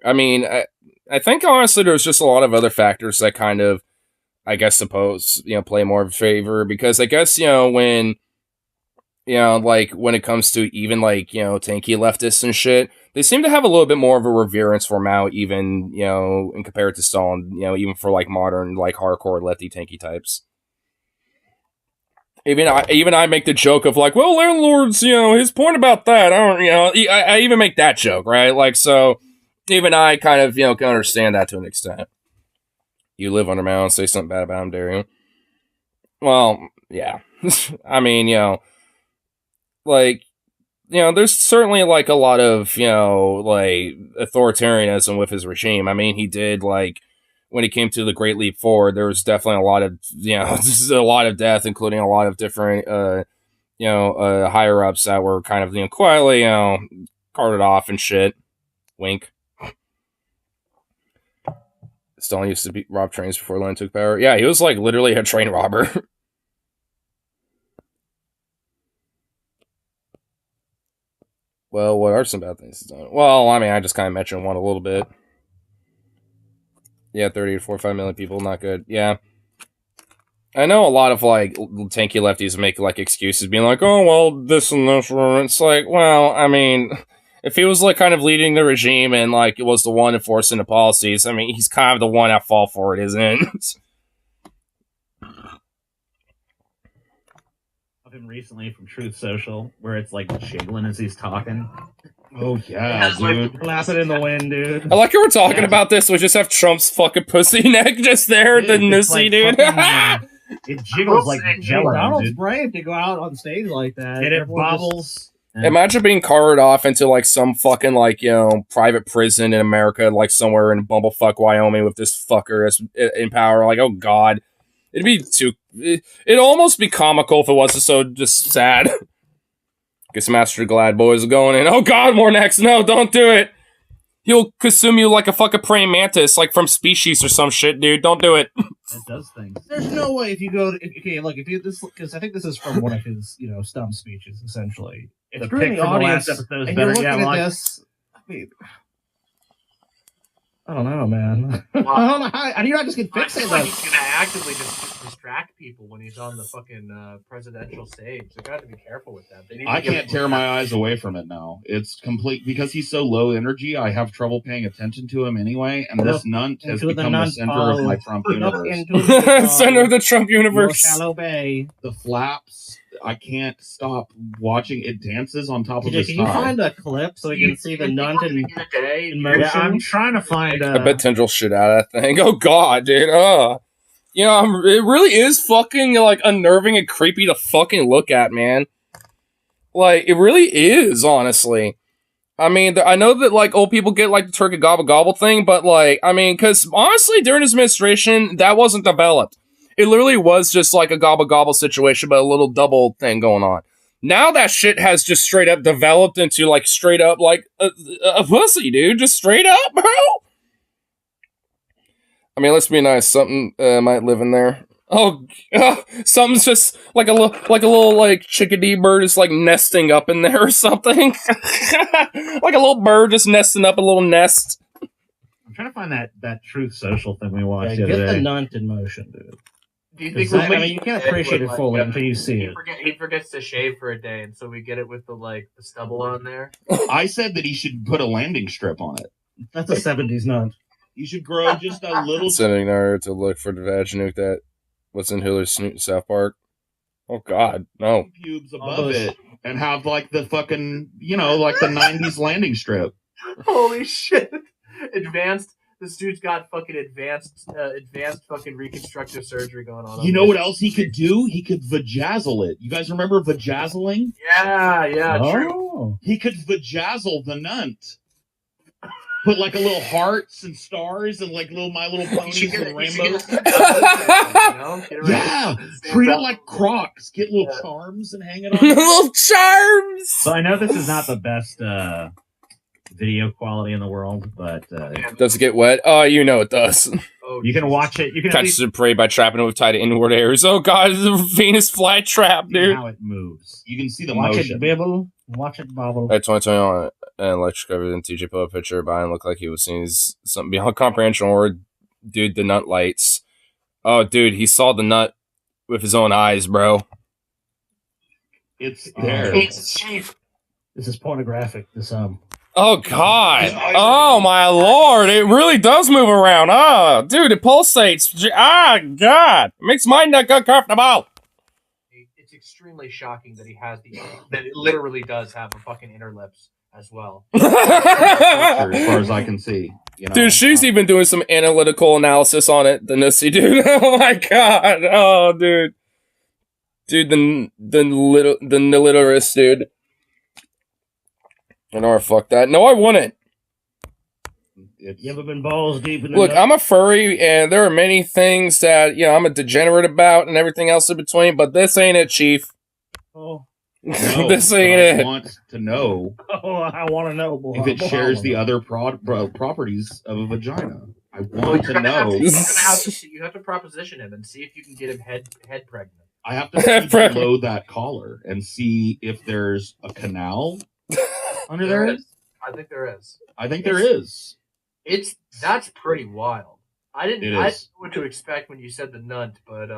I mean, I think honestly there's just a lot of other factors that kind of, I guess, play more of a favor because I guess, when, like when it comes to even like, tanky leftists and shit, they seem to have a little bit more of a reverence for Mao, even, in compared to Stalin, even for like modern, like hardcore lefty tanky types. Even I make the joke of like, well, landlords, his point about that, I even make that joke, right? Like, so even I kind of, can understand that to an extent. You live under Mao and say something bad about him, dare you? Well, yeah. I mean, like, there's certainly like a lot of, like authoritarianism with his regime. I mean, he did like, when it came to the Great Leap Forward, there was definitely a lot of, a lot of death, including a lot of different, higher ups that were kind of, quietly, carted off and shit. Wink. Stalin used to rob trains before Lenin took power. Yeah, he was like literally a train robber. Well, what are some bad things he's done? Well, I mean, I just kind of mentioned one a little bit. Yeah, 30 to 45 million people, not good. Yeah. I know a lot of, like, tanky lefties make, like, excuses, being like, oh, well, this and this. It's like, well, I mean, if he was, like, kind of leading the regime and, like, it was the one enforcing the policies, I mean, he's kind of the one at fault for it, isn't it? Of him recently from Truth Social, where it's like jiggling as he's talking. Oh yeah, dude. Blasting in the wind, dude. I like how we're talking about this, we just have Trump's fucking pussy neck just there, the Nissy, dude. It jiggles like jello, Donald's dude. brave to go out on stage like that. And it Everyone bobbles. Imagine being carted off into, like, some fucking, like, private prison in America, like, somewhere in Bumblefuck, Wyoming, with this fucker in power. Like, oh, God. It'd be it'd almost be comical if it wasn't so just sad. Guess Master Glad boys are going in. Oh, God, more necks. No, don't do it. He'll consume you like a fucking praying mantis, like from Species or some shit, dude. Don't do it. It does things. There's no way if you go to because I think this is from one of his stump speeches essentially. If you're in the audience episodes and better, you're looking yeah, at like- this, I mean, I don't know, man. Well, I don't know how do you not just get I fixated feel on like he's gonna actively just distract people when he's on the fucking presidential stage. They got to be careful with that. They need to I give can't him- tear my eyes away from it now. It's complete because he's so low energy. I have trouble paying attention to him anyway, and this nunt has into the become the nunt center follow. of my Trump Look universe. into the Center of the Trump More universe. shallow bay. The flaps, I can't stop watching. It dances on top of Can his you thigh. find a clip so we can see the nunt in in a day. motion? Yeah, I'm trying to find. I bet tendril shit out of that thing. Oh, God, dude. It really is fucking, like, unnerving and creepy to fucking look at, man. Like, it really is, honestly. I mean, I know that, like, old people get, like, the turkey gobble gobble thing, but, like, I mean, because, honestly, during his administration, that wasn't developed. It literally was just, like, a gobble gobble situation, but a little double thing going on. Now that shit has just straight up developed into, like, straight up, like, a pussy, dude. Just straight up, bro. I mean, let's be nice. Something might live in there. Oh, something's just like a little like chickadee bird is like nesting up in there or something. Like a little bird just nesting up a little nest. I'm trying to find that Truth Social thing we watched Yeah, the other get the day. nunt in motion, dude. Do you think That- we're I mean, you can't appreciate it fully until you see it. He forgets to shave for a day, and so we get it with the stubble on there. I said that he should put a landing strip on it. That's a 70s nunt. You should grow just a little. Sending her to look for the vaginook that what's in Hiller's South Park. Oh God, no. pubes above it. and have like the fucking, like the 90s landing strip. Holy shit! This dude's got fucking advanced fucking reconstructive surgery going on. You know what else he could do? He could vajazzle it. You guys remember vajazzling? Yeah, true. Oh. He could vajazzle the nunt. Put like a little hearts and stars and like little My Little Ponies and rainbows. Yeah, treat it like Crocs. Get little charms and hang it on. Little charms. So I know this is not the best video quality in the world, but Does it get wet? Oh, you know it does. you can watch it. You can at Catches least the prey by trapping it with tight inward airs. Oh god, it's a Venus flytrap, see dude. how it moves. You can see the Watch motion. it bibble. Watch it bobble. At 2021, an electric covered in TJ put a picture behind looked like he was seeing something beyond comprehension or dude, the nut lights. Oh, dude, he saw the nut with his own eyes, bro. It's there. This is pornographic. Oh god. Oh my lord, it really does move around. Oh, dude, it pulsates. Ah, god. It makes my neck uncomfortable. It's extremely shocking that that it literally does have a fucking inner lips as well. As far as I can see. Dude, she's even doing some analytical analysis on it, the Nussy, dude. Oh my god. Oh, dude. Dude, the niliterist, dude. I know I fucked that. No, I wouldn't. You ever been balls deep in the Look, nut? I'm a furry, and there are many things that, I'm a degenerate about and everything else in between, but this ain't it, Chief. Oh, No, This but ain't I it. want to know I want to know. if it shares the other properties of a vagina. I want to know. You have to proposition him and see if you can get him head pregnant. I have to see below that collar and see if there's a canal under there. I think there is. I think there is. That's pretty wild. I didn't know is. what to expect when you said the nunt, but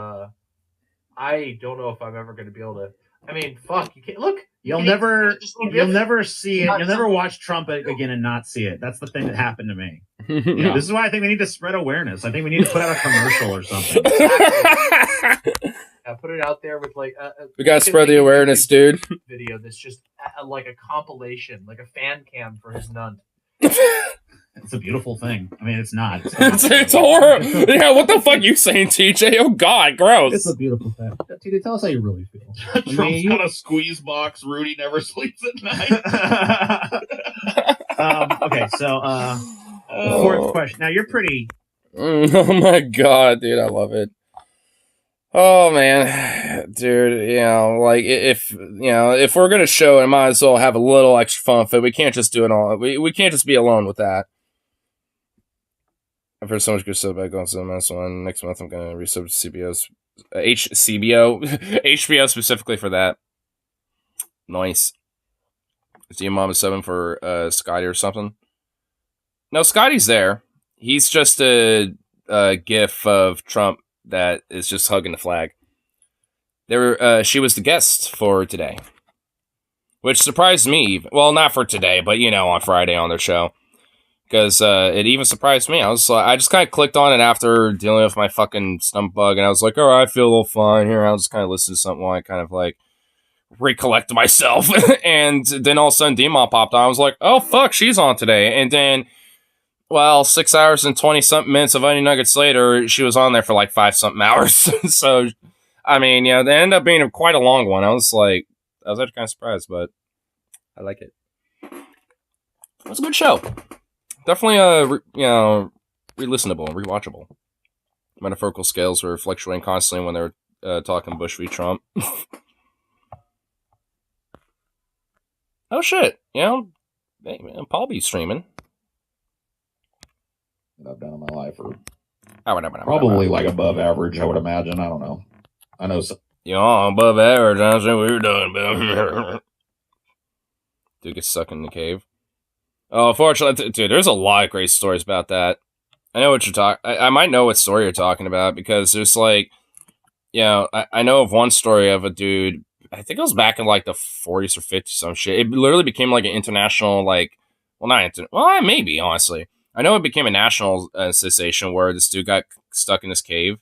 I don't know if I'm ever going to be able to. I mean, fuck, you can't look. You'll never see it. You'll never watch Trump again and not see it. That's the thing that happened to me. Yeah. This is why I think we need to spread awareness. I think we need to put out a commercial or something. Put it out there with like We gotta spread the awareness, dude. video that's just like a compilation, like a fan cam for his nunt. It's a beautiful thing. I mean, it's not. It's horrible. Yeah, what the fuck you saying, TJ? Oh god, gross. It's a beautiful thing. TJ, tell us how you really feel. Trump's got a squeeze box. Rudy never sleeps at night. Okay, so fourth question. Now you're pretty. Oh my god, dude, I love it. Oh man, dude, if we're gonna show it, I might as well have a little extra fun with it. We can't just do it all. We can't just be alone with that. I've heard so much good stuff about going to the next one. Next month, I'm gonna resub CBO's HBO specifically for that. Nice. Is your mom a subbing for Scotty or something? No, Scotty's there. He's just a gif of Trump that is just hugging the flag. She was the guest for today, which surprised me. Well, not for today, but on Friday on their show, because it even surprised me. I just kind of clicked on it after dealing with my fucking stomach bug, and I was like, all right, I feel a little fine here. I'll just kind of listen to something while I kind of like recollect myself, and then all of a sudden Dima popped on. I was like, oh fuck, she's on today, and then. Well, 6 hours and 20-something minutes of Onion Nuggets later, she was on there for like 5-something hours. So, I mean, they ended up being quite a long one. I was actually kind of surprised, but I like it. It was a good show. Definitely, re-listenable, rewatchable. Metaphorical scales were fluctuating constantly when they were talking Bush v. Trump. Oh shit, hey, man, Paul be streaming. That I've done in my life, or probably like above average, I would imagine. I don't know. I know. Above average. I said we were done. Dude gets stuck in the cave. Oh, unfortunately, dude, there's a lot of great stories about that. I know what you're talking. I might know what story you're talking about because there's like, I know of one story of a dude. I think it was back in like the 40s or 50s, some shit. It literally became like an international, maybe honestly. I know it became a national sensation where this dude got stuck in this cave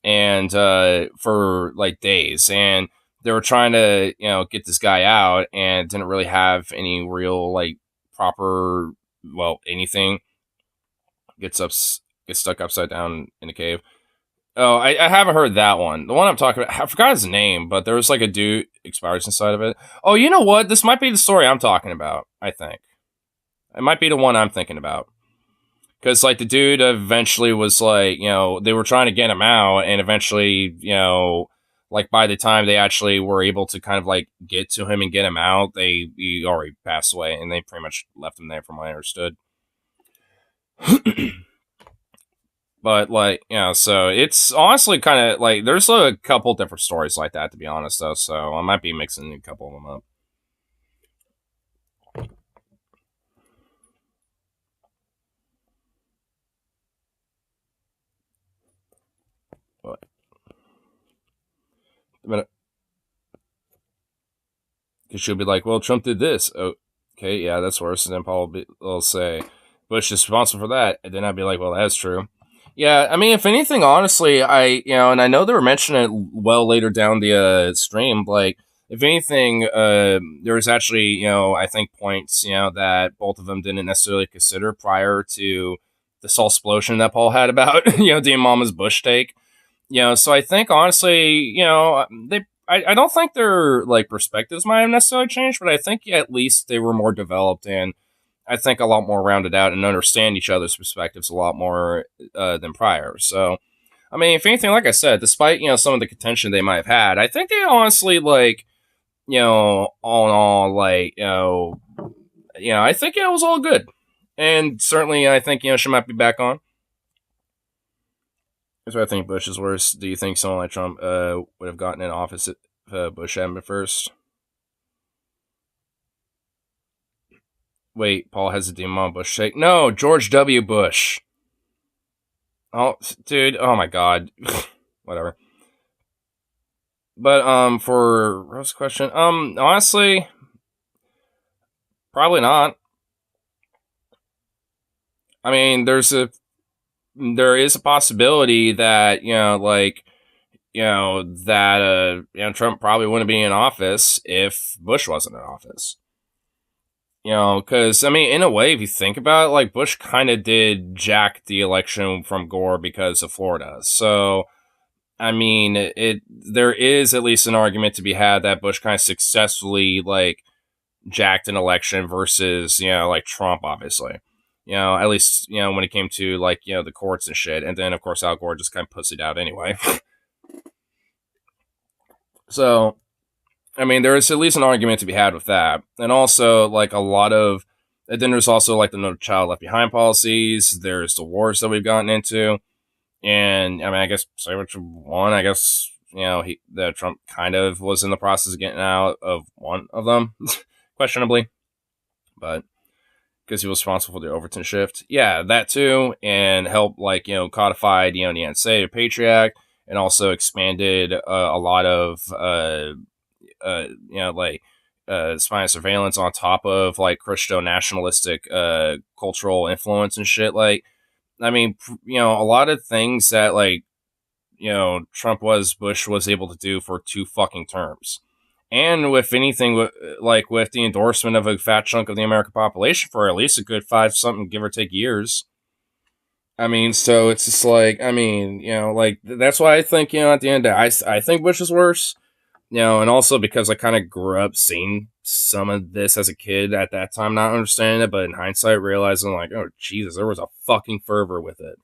and for like days. And they were trying to, get this guy out and didn't really have any real, like, proper, anything. Gets stuck upside down in a cave. Oh, I haven't heard that one. The one I'm talking about, I forgot his name, but there was like a dude expires inside of it. Oh, you know what? This might be the story I'm talking about, I think. It might be the one I'm thinking about. Because, like, the dude eventually was like, they were trying to get him out, and eventually, like, by the time they actually were able to kind of, like, get to him and get him out, he already passed away, and they pretty much left him there from what I understood. But, like, so it's honestly kind of, like, there's a couple different stories like that, to be honest, though, so I might be mixing a couple of them up. But, because she'll be like, well, Trump did this. Oh, okay, yeah, that's worse. And then Paul will say, Bush is responsible for that. And then I'd be like, well, that's true. Yeah, I mean, if anything, honestly, and I know they were mentioning it well later down the stream, like, if anything, there was actually, I think points, that both of them didn't necessarily consider prior to this whole explosion that Paul had about, Dean Mama's Bush take. So I think, honestly, I don't think their, like, perspectives might have necessarily changed, but I think at least they were more developed and I think a lot more rounded out and understand each other's perspectives a lot more than prior. So, I mean, if anything, like I said, despite, some of the contention they might have had, I think they honestly, like, all in all, like, I think, it was all good. And certainly, I think, she might be back on. That's what I think Bush is worse. Do you think someone like Trump would have gotten in office if Bush hadn't been first? Wait, Paul has a demon Bush shake. No, George W. Bush. Oh, dude. Oh my God. Whatever. But for Rose's question, honestly, probably not. I mean, there is a possibility that Trump probably wouldn't be in office if Bush wasn't in office. Because, I mean, in a way, if you think about it, like, Bush kind of did jack the election from Gore because of Florida. So, I mean, there is at least an argument to be had that Bush kind of successfully, like, jacked an election versus, like, Trump, obviously. At least, when it came to, like, the courts and shit. And then, of course, Al Gore just kind of pussied out anyway. So, I mean, there is at least an argument to be had with that. And also, like, and then there's also, like, the No Child Left Behind policies. There's the wars that we've gotten into. And, I mean, I guess, say what you want. I guess, that Trump kind of was in the process of getting out of one of them, questionably. But, because he was responsible for the Overton shift. Yeah, that too. And helped, like, codified, the NSA, the Patriot Act, and also expanded a lot of, spy and surveillance on top of, like, Christo nationalistic cultural influence and shit. Like, I mean, a lot of things that, like, Bush was able to do for 2 fucking terms. And with anything, like, with the endorsement of a fat chunk of the American population for at least a good 5-something, give or take, years. I mean, so it's just like, I mean, like, that's why I think, at the end of the day, I think Bush is worse. And also because I kind of grew up seeing some of this as a kid at that time, not understanding it, but in hindsight, realizing, like, oh, Jesus, there was a fucking fervor with it.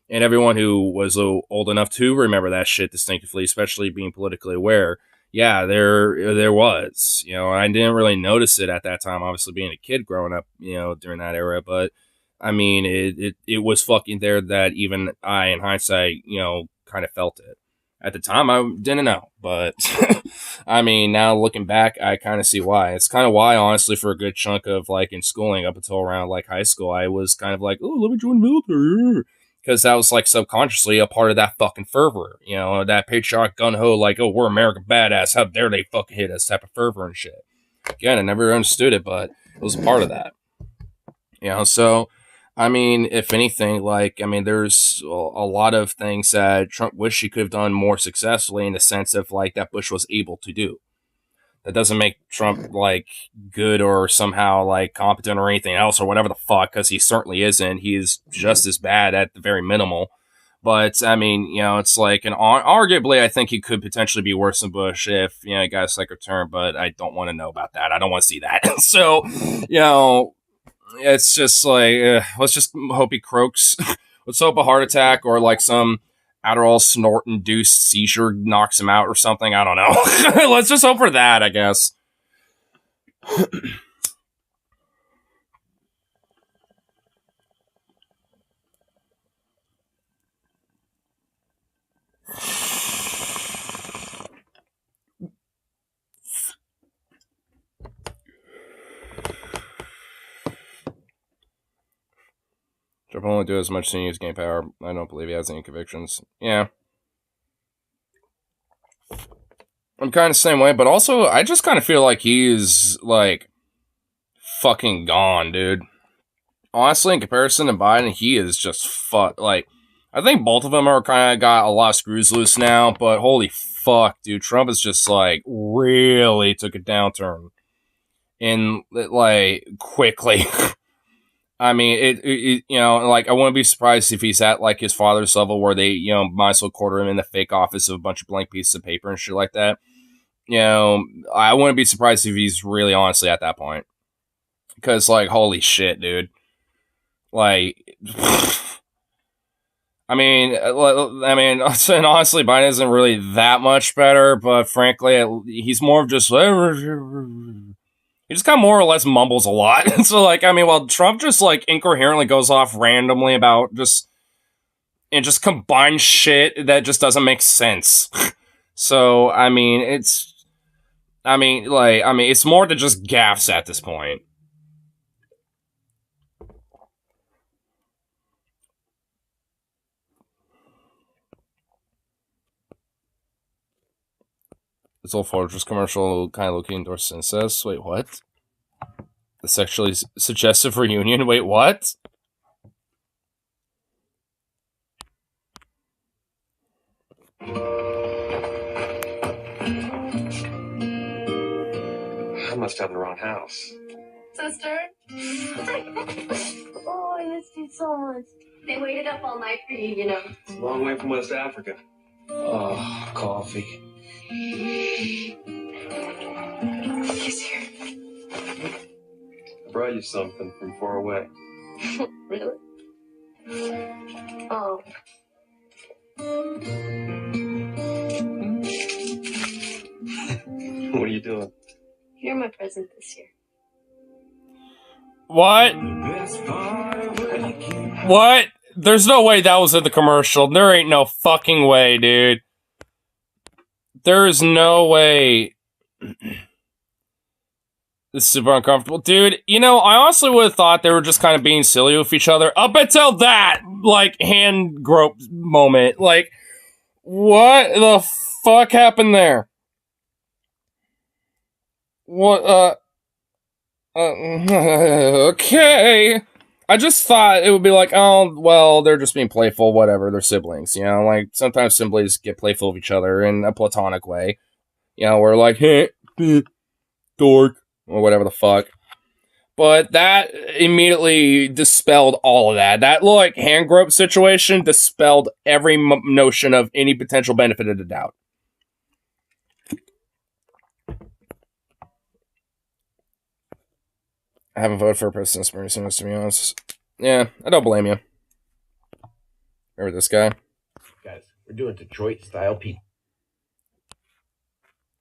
And everyone who was old enough to remember that shit distinctively, especially being politically aware, yeah, there was. I didn't really notice it at that time, obviously being a kid growing up, during that era, but I mean, it was fucking there that even I, in hindsight, kind of felt it. At the time, I didn't know, but I mean, now looking back, I kind of see why. It's kind of why, honestly, for a good chunk of, like, in schooling up until around, like, high school, I was kind of like, oh, let me join the military. Because that was, like, subconsciously a part of that fucking fervor. That patriotic gun-ho, like, oh, we're American badass, how dare they fucking hit us type of fervor and shit. Again, I never understood it, but it was a part of that. So, I mean, if anything, like, I mean, there's a lot of things that Trump wished he could have done more successfully in the sense of, like, that Bush was able to do. That doesn't make Trump like good or somehow like competent or anything else or whatever the fuck, because he certainly isn't. He is just as bad at the very minimal. But I mean, you know, it's like arguably, I think he could potentially be worse than Bush if he got a second term. But I don't want to know about that. I don't want to see that. So, you know, it's just like let's just hope he croaks. Let's hope a heart attack or like some Adderall snort-induced seizure knocks him out or something. I don't know. Let's just hope for that, I guess. Trump only do as much as he needs to gain power. I don't believe he has any convictions. Yeah. I'm kind of the same way, but also I just kind of feel like he's like fucking gone, dude. Honestly, in comparison to Biden, he is just like I think both of them are kind of got a lot of screws loose now, but holy fuck, dude, Trump is just like really took a downturn in like quickly. I mean, it you know, like I wouldn't be surprised if he's at like his father's level where they, you know, might as well quarter him in the fake office of a bunch of blank pieces of paper and shit like that. You know, I wouldn't be surprised if he's really honestly at that point. Because, like, holy shit, dude. Like, I mean, and honestly, Biden isn't really that much better, but frankly, he's more of just, he just kind of more or less mumbles a lot. So, like, I mean, while Trump just, like, incoherently goes off randomly about just combines shit that just doesn't make sense. So, I mean, it's more than just gaffes at this point. This old Fortress commercial kind of looking endorsed incest. Wait, what? The sexually suggestive reunion? Wait, what? I must have the wrong house. Sister? Oh, I missed you so much. They waited up all night for you, you know. It's a long way from West Africa. Oh, coffee. He's here. I brought you something from far away. Really? Oh. What are you doing? You're my present this year. What? What? There's no way that was in the commercial. There ain't no fucking way, dude. There is no way. This is super uncomfortable. Dude, you know, I honestly would have thought they were just kind of being silly with each other up until that, like, hand grope moment. Like, what the fuck happened there? What, okay. I just thought it would be like, oh, well, they're just being playful, whatever, they're siblings, you know? Like, sometimes siblings get playful with each other in a platonic way. You know, we're like, hey, dork, or whatever the fuck. But that immediately dispelled all of that. That little, like, hand grope situation dispelled every notion of any potential benefit of the doubt. I haven't voted for a president for Bernie, to be honest. Yeah, I don't blame you. Remember this guy? Guys, we're doing Detroit-style pizza.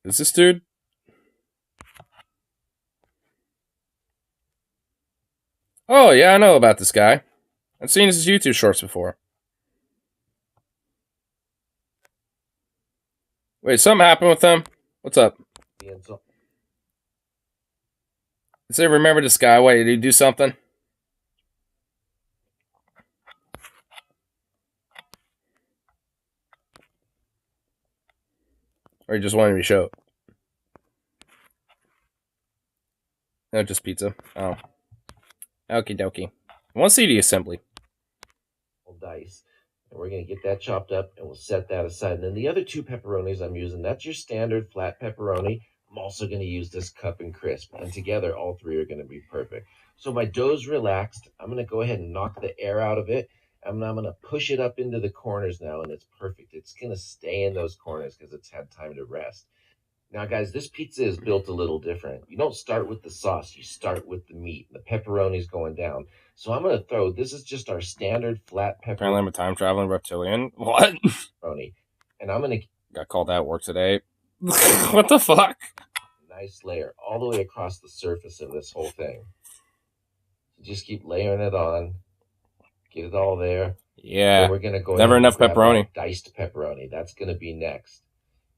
Is this dude? Oh, yeah, I know about this guy. I've seen his YouTube shorts before. Wait, something happened with him? What's up? Does he remember this guy? Wait, did he do something? Or he just wanted to be show? No, just pizza. Oh. Okie dokie. I want to see the assembly. Dice. And we're going to get that chopped up and we'll set that aside. And then the other two pepperonis I'm using, that's your standard flat pepperoni. I'm also going to use this cup and crisp, and together all three are going to be perfect. So my dough's relaxed. I'm going to go ahead and knock the air out of it. And I'm going to push it up into the corners now, and it's perfect. It's going to stay in those corners because it's had time to rest. Now, guys, this pizza is built a little different. You don't start with the sauce. You start with the meat. The pepperoni's going down. So I'm going to throw, this is just our standard flat Apparently I'm a pepperoni. time-traveling reptilian. What? And I'm going to... Got called out at work today. What the fuck? Nice layer all the way across the surface of this whole thing. So just keep layering it on. Get it all there. Yeah. Then we're going to go Never ahead enough and grab pepperoni. that diced pepperoni. That's going to be next.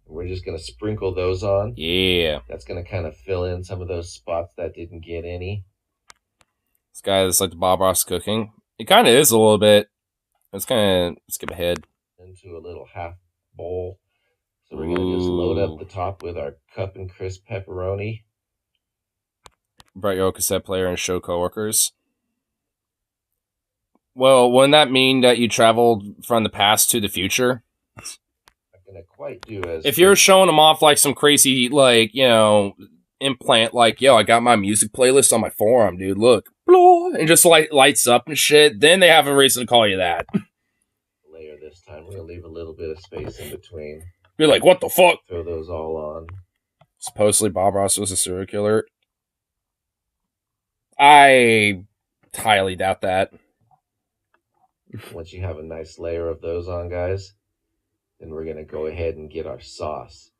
We're just going to sprinkle those on. Yeah. That's going to kind of fill in some of those spots that didn't get any. This guy is like the Bob Ross cooking. It kind of is a little bit. Let's kind of skip ahead. Into a little half bowl. So we're going to just load up the top with our cup and crisp pepperoni. Brought your cassette player and show coworkers. Well, wouldn't that mean that you traveled from the past to the future? Not going to quite do as... If you're showing them off like some crazy, like, you know, implant, like, yo, I got my music playlist on my forearm, dude, look. And just lights up and shit, then they have a reason to call you that. Layer this time. We're going to leave a little bit of space in between. You're like, what the fuck? Throw those all on. Supposedly Bob Ross was a serial killer. I highly doubt that. Once you have a nice layer of those on, guys, then we're going to go ahead and get our sauce.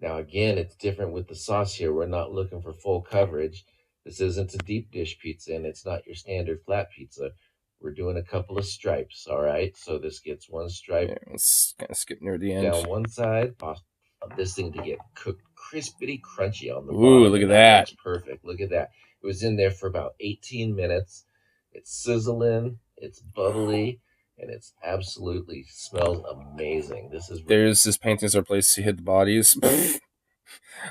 Now, again, it's different with the sauce here. We're not looking for full coverage. This isn't a deep dish pizza, and it's not your standard flat pizza. We're doing a couple of stripes, all right? So this gets one stripe. Yeah, let's kind of skip near the end. Down one side. This thing to get cooked crispity crunchy on the bottom. Ooh, look at that. That's perfect. Look at that. It was in there for about 18 minutes. It's sizzling. It's bubbly. And it's absolutely smells amazing. There's this paintings are places to hit the bodies.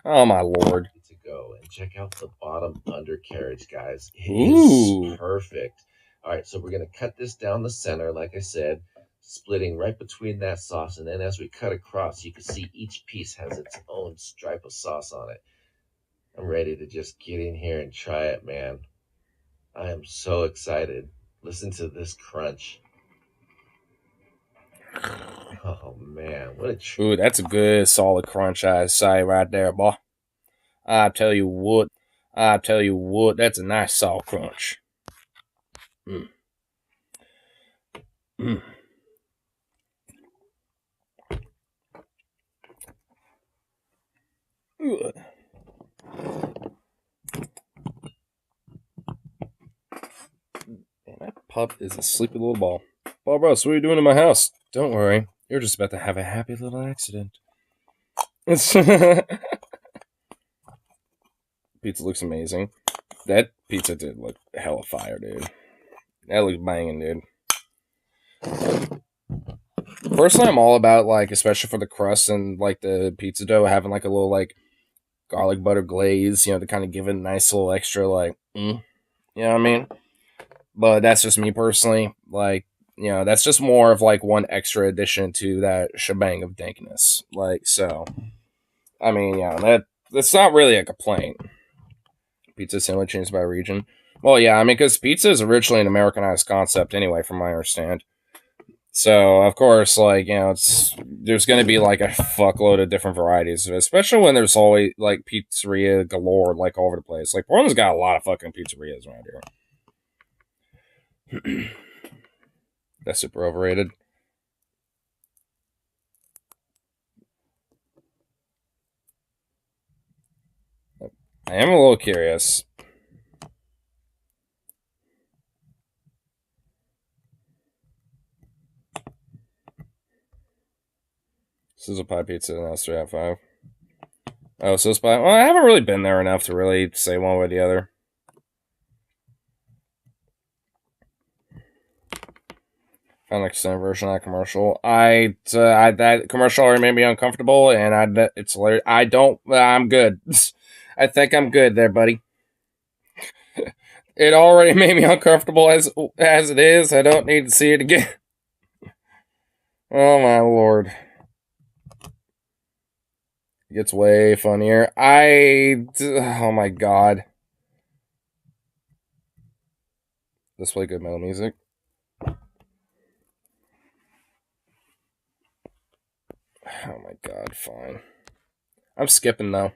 Oh my lord. To go and check out the bottom undercarriage, guys. It Ooh. is perfect. All right, so we're going to cut this down the center, like I said, splitting right between that sauce. And then as we cut across, you can see each piece has its own stripe of sauce on it. I'm ready to just get in here and try it, man. I am so excited. Listen to this crunch. Oh, man. What a treat. Ooh, that's a good solid crunch, I say right there, boy. I tell you what, that's a nice solid crunch. Mm. Mm. Ooh. Man, that pup is a sleepy little ball. Bob Ross, what are you doing in my house? Don't worry, you're just about to have a happy little accident. Pizza looks amazing. That pizza did look hella fire, dude. That looks banging, dude. Personally, I'm all about, like, especially for the crust and, like, the pizza dough, having, like, a little, like, garlic butter glaze, you know, to kind of give it a nice little extra, like, you know what I mean? But that's just me personally. Like, you know, that's just more of, like, one extra addition to that shebang of dankness. Like, so, I mean, yeah, that's not really a complaint. Pizza similar changed by region. Well, yeah, I mean, because pizza is originally an Americanized concept anyway, from my understand. So, of course, like, you know, there's going to be, like, a fuckload of different varieties, especially when there's always, like, pizzeria galore, like, all over the place. Like, Portland's got a lot of fucking pizzerias around here. That's super overrated. I am a little curious. Sizzle Pie Pizza, now it's 3 out of 5. Oh, Sizzle Pie? Well, I haven't really been there enough to really say one way or the other. Found like a center version of that commercial. That commercial already made me uncomfortable, and it's hilarious. I'm good. I think I'm good there, buddy. It already made me uncomfortable as it is. I don't need to see it again. Oh my lord. It gets way funnier. Oh my god. Let's play good metal music. Oh my god, fine. I'm skipping though.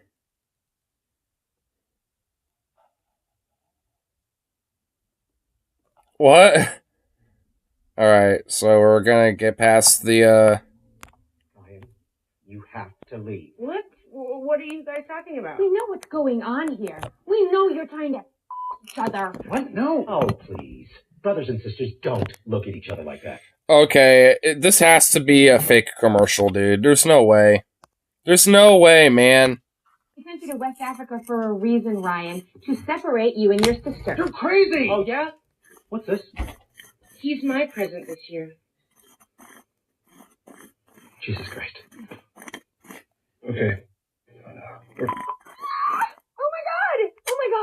What? Alright, so we're gonna get past the, Ryan, you have to leave. What? What are you guys talking about? We know what's going on here. We know you're trying to each other. What? No. Oh, please. Brothers and sisters don't look at each other like that. Okay, this has to be a fake commercial, dude. There's no way. There's no way, man. We sent you to West Africa for a reason, Ryan. To separate you and your sister. You're crazy! Oh, yeah? What's this? He's my present this year. Jesus Christ. Okay. Oh my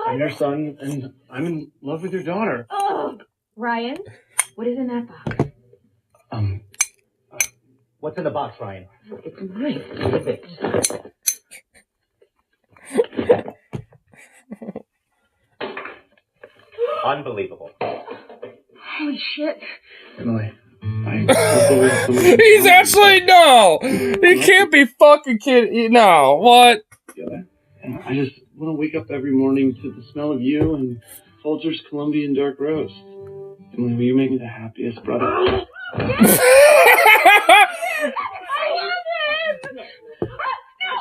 I'm god! your son, and I'm in love with your daughter. Oh, Ryan, what is in that box? What's in the box, Ryan? It's mine. Unbelievable. Holy shit. Emily, He's actually, no! He can't be fucking kidding. No, what? and I just want to wake up every morning to the smell of you and Folger's Colombian dark roast. Emily, will you make me the happiest brother? I love it! No!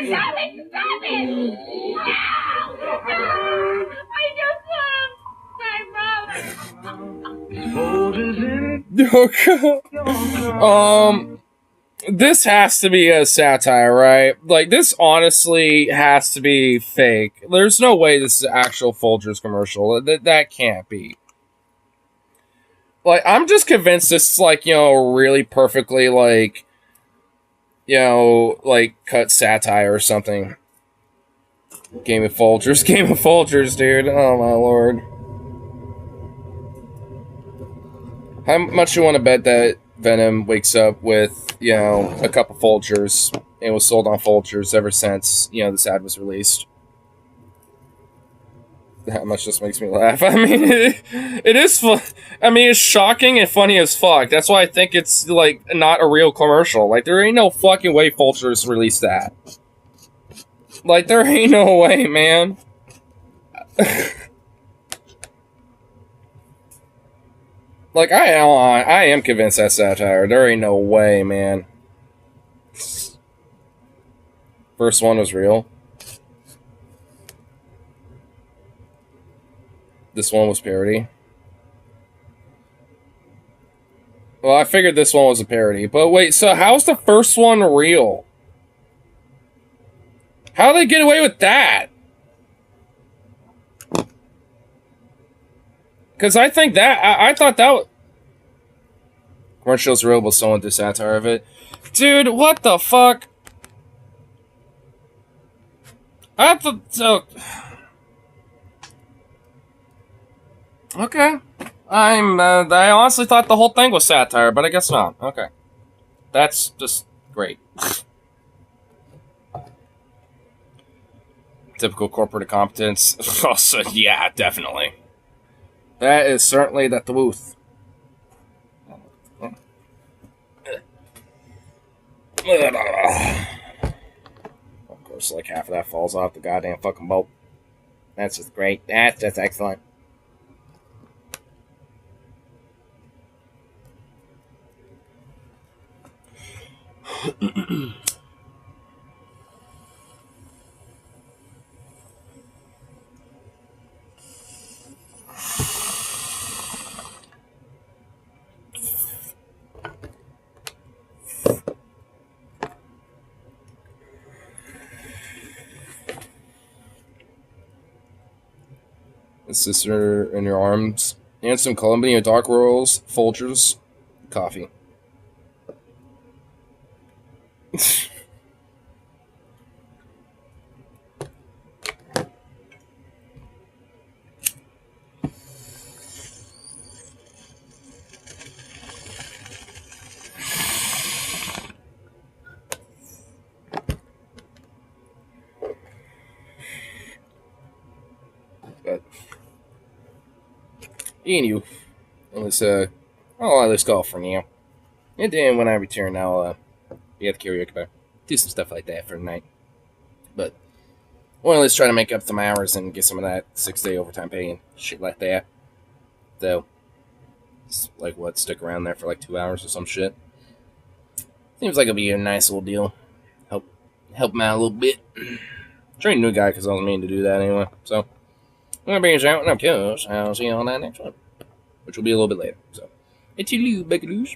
Stop it! Stop it! No! I just Oh, God. This has to be a satire, right? Like, this honestly has to be fake. There's no way this is actual Folgers commercial. That can't be. Like, I'm just convinced this is, like, you know, really perfectly, like, you know, like, cut satire or something. Game of Folgers, dude. Oh, my lord. How much you want to bet that Venom wakes up with, you know, a cup of Folgers and was sold on Folgers ever since, you know, this ad was released? That much just makes me laugh. I mean, it is fun. I mean, it's shocking and funny as fuck. That's why I think it's, like, not a real commercial. Like, there ain't no fucking way Folgers released that. Like, there ain't no way, man. Like, I am convinced that's satire. There ain't no way, man. First one was real. This one was parody. Well, I figured this one was a parody. But wait, so how's the first one real? How did they get away with that? Because I think that... I thought that was... Commercial's real, but someone did satire of it. Dude, what the fuck? I thought... So... Okay. I honestly thought the whole thing was satire, but I guess not. Okay. That's just great. Typical corporate incompetence. Also, yeah, definitely. That is certainly the truth. Of course, like half of that falls off the goddamn fucking boat. That's just great. That's just excellent. Sister in your arms, and some Colombian dark rolls, Folgers, coffee. Anywho, I'll at least go for now. And then when I return, I'll be at the karaoke bar, do some stuff like that for the night. But well, let's try to make up some hours and get some of that 6-day overtime pay and shit like that. Though, it's like what, stick around there for like 2 hours or some shit. Seems like it'll be a nice little deal. Help him out a little bit. Train a new guy because I was meaning to do that anyway. So, I'm gonna bring us out, and of course, I'll see you on that next one, which will be a little bit later. So, it's you, buckaroos.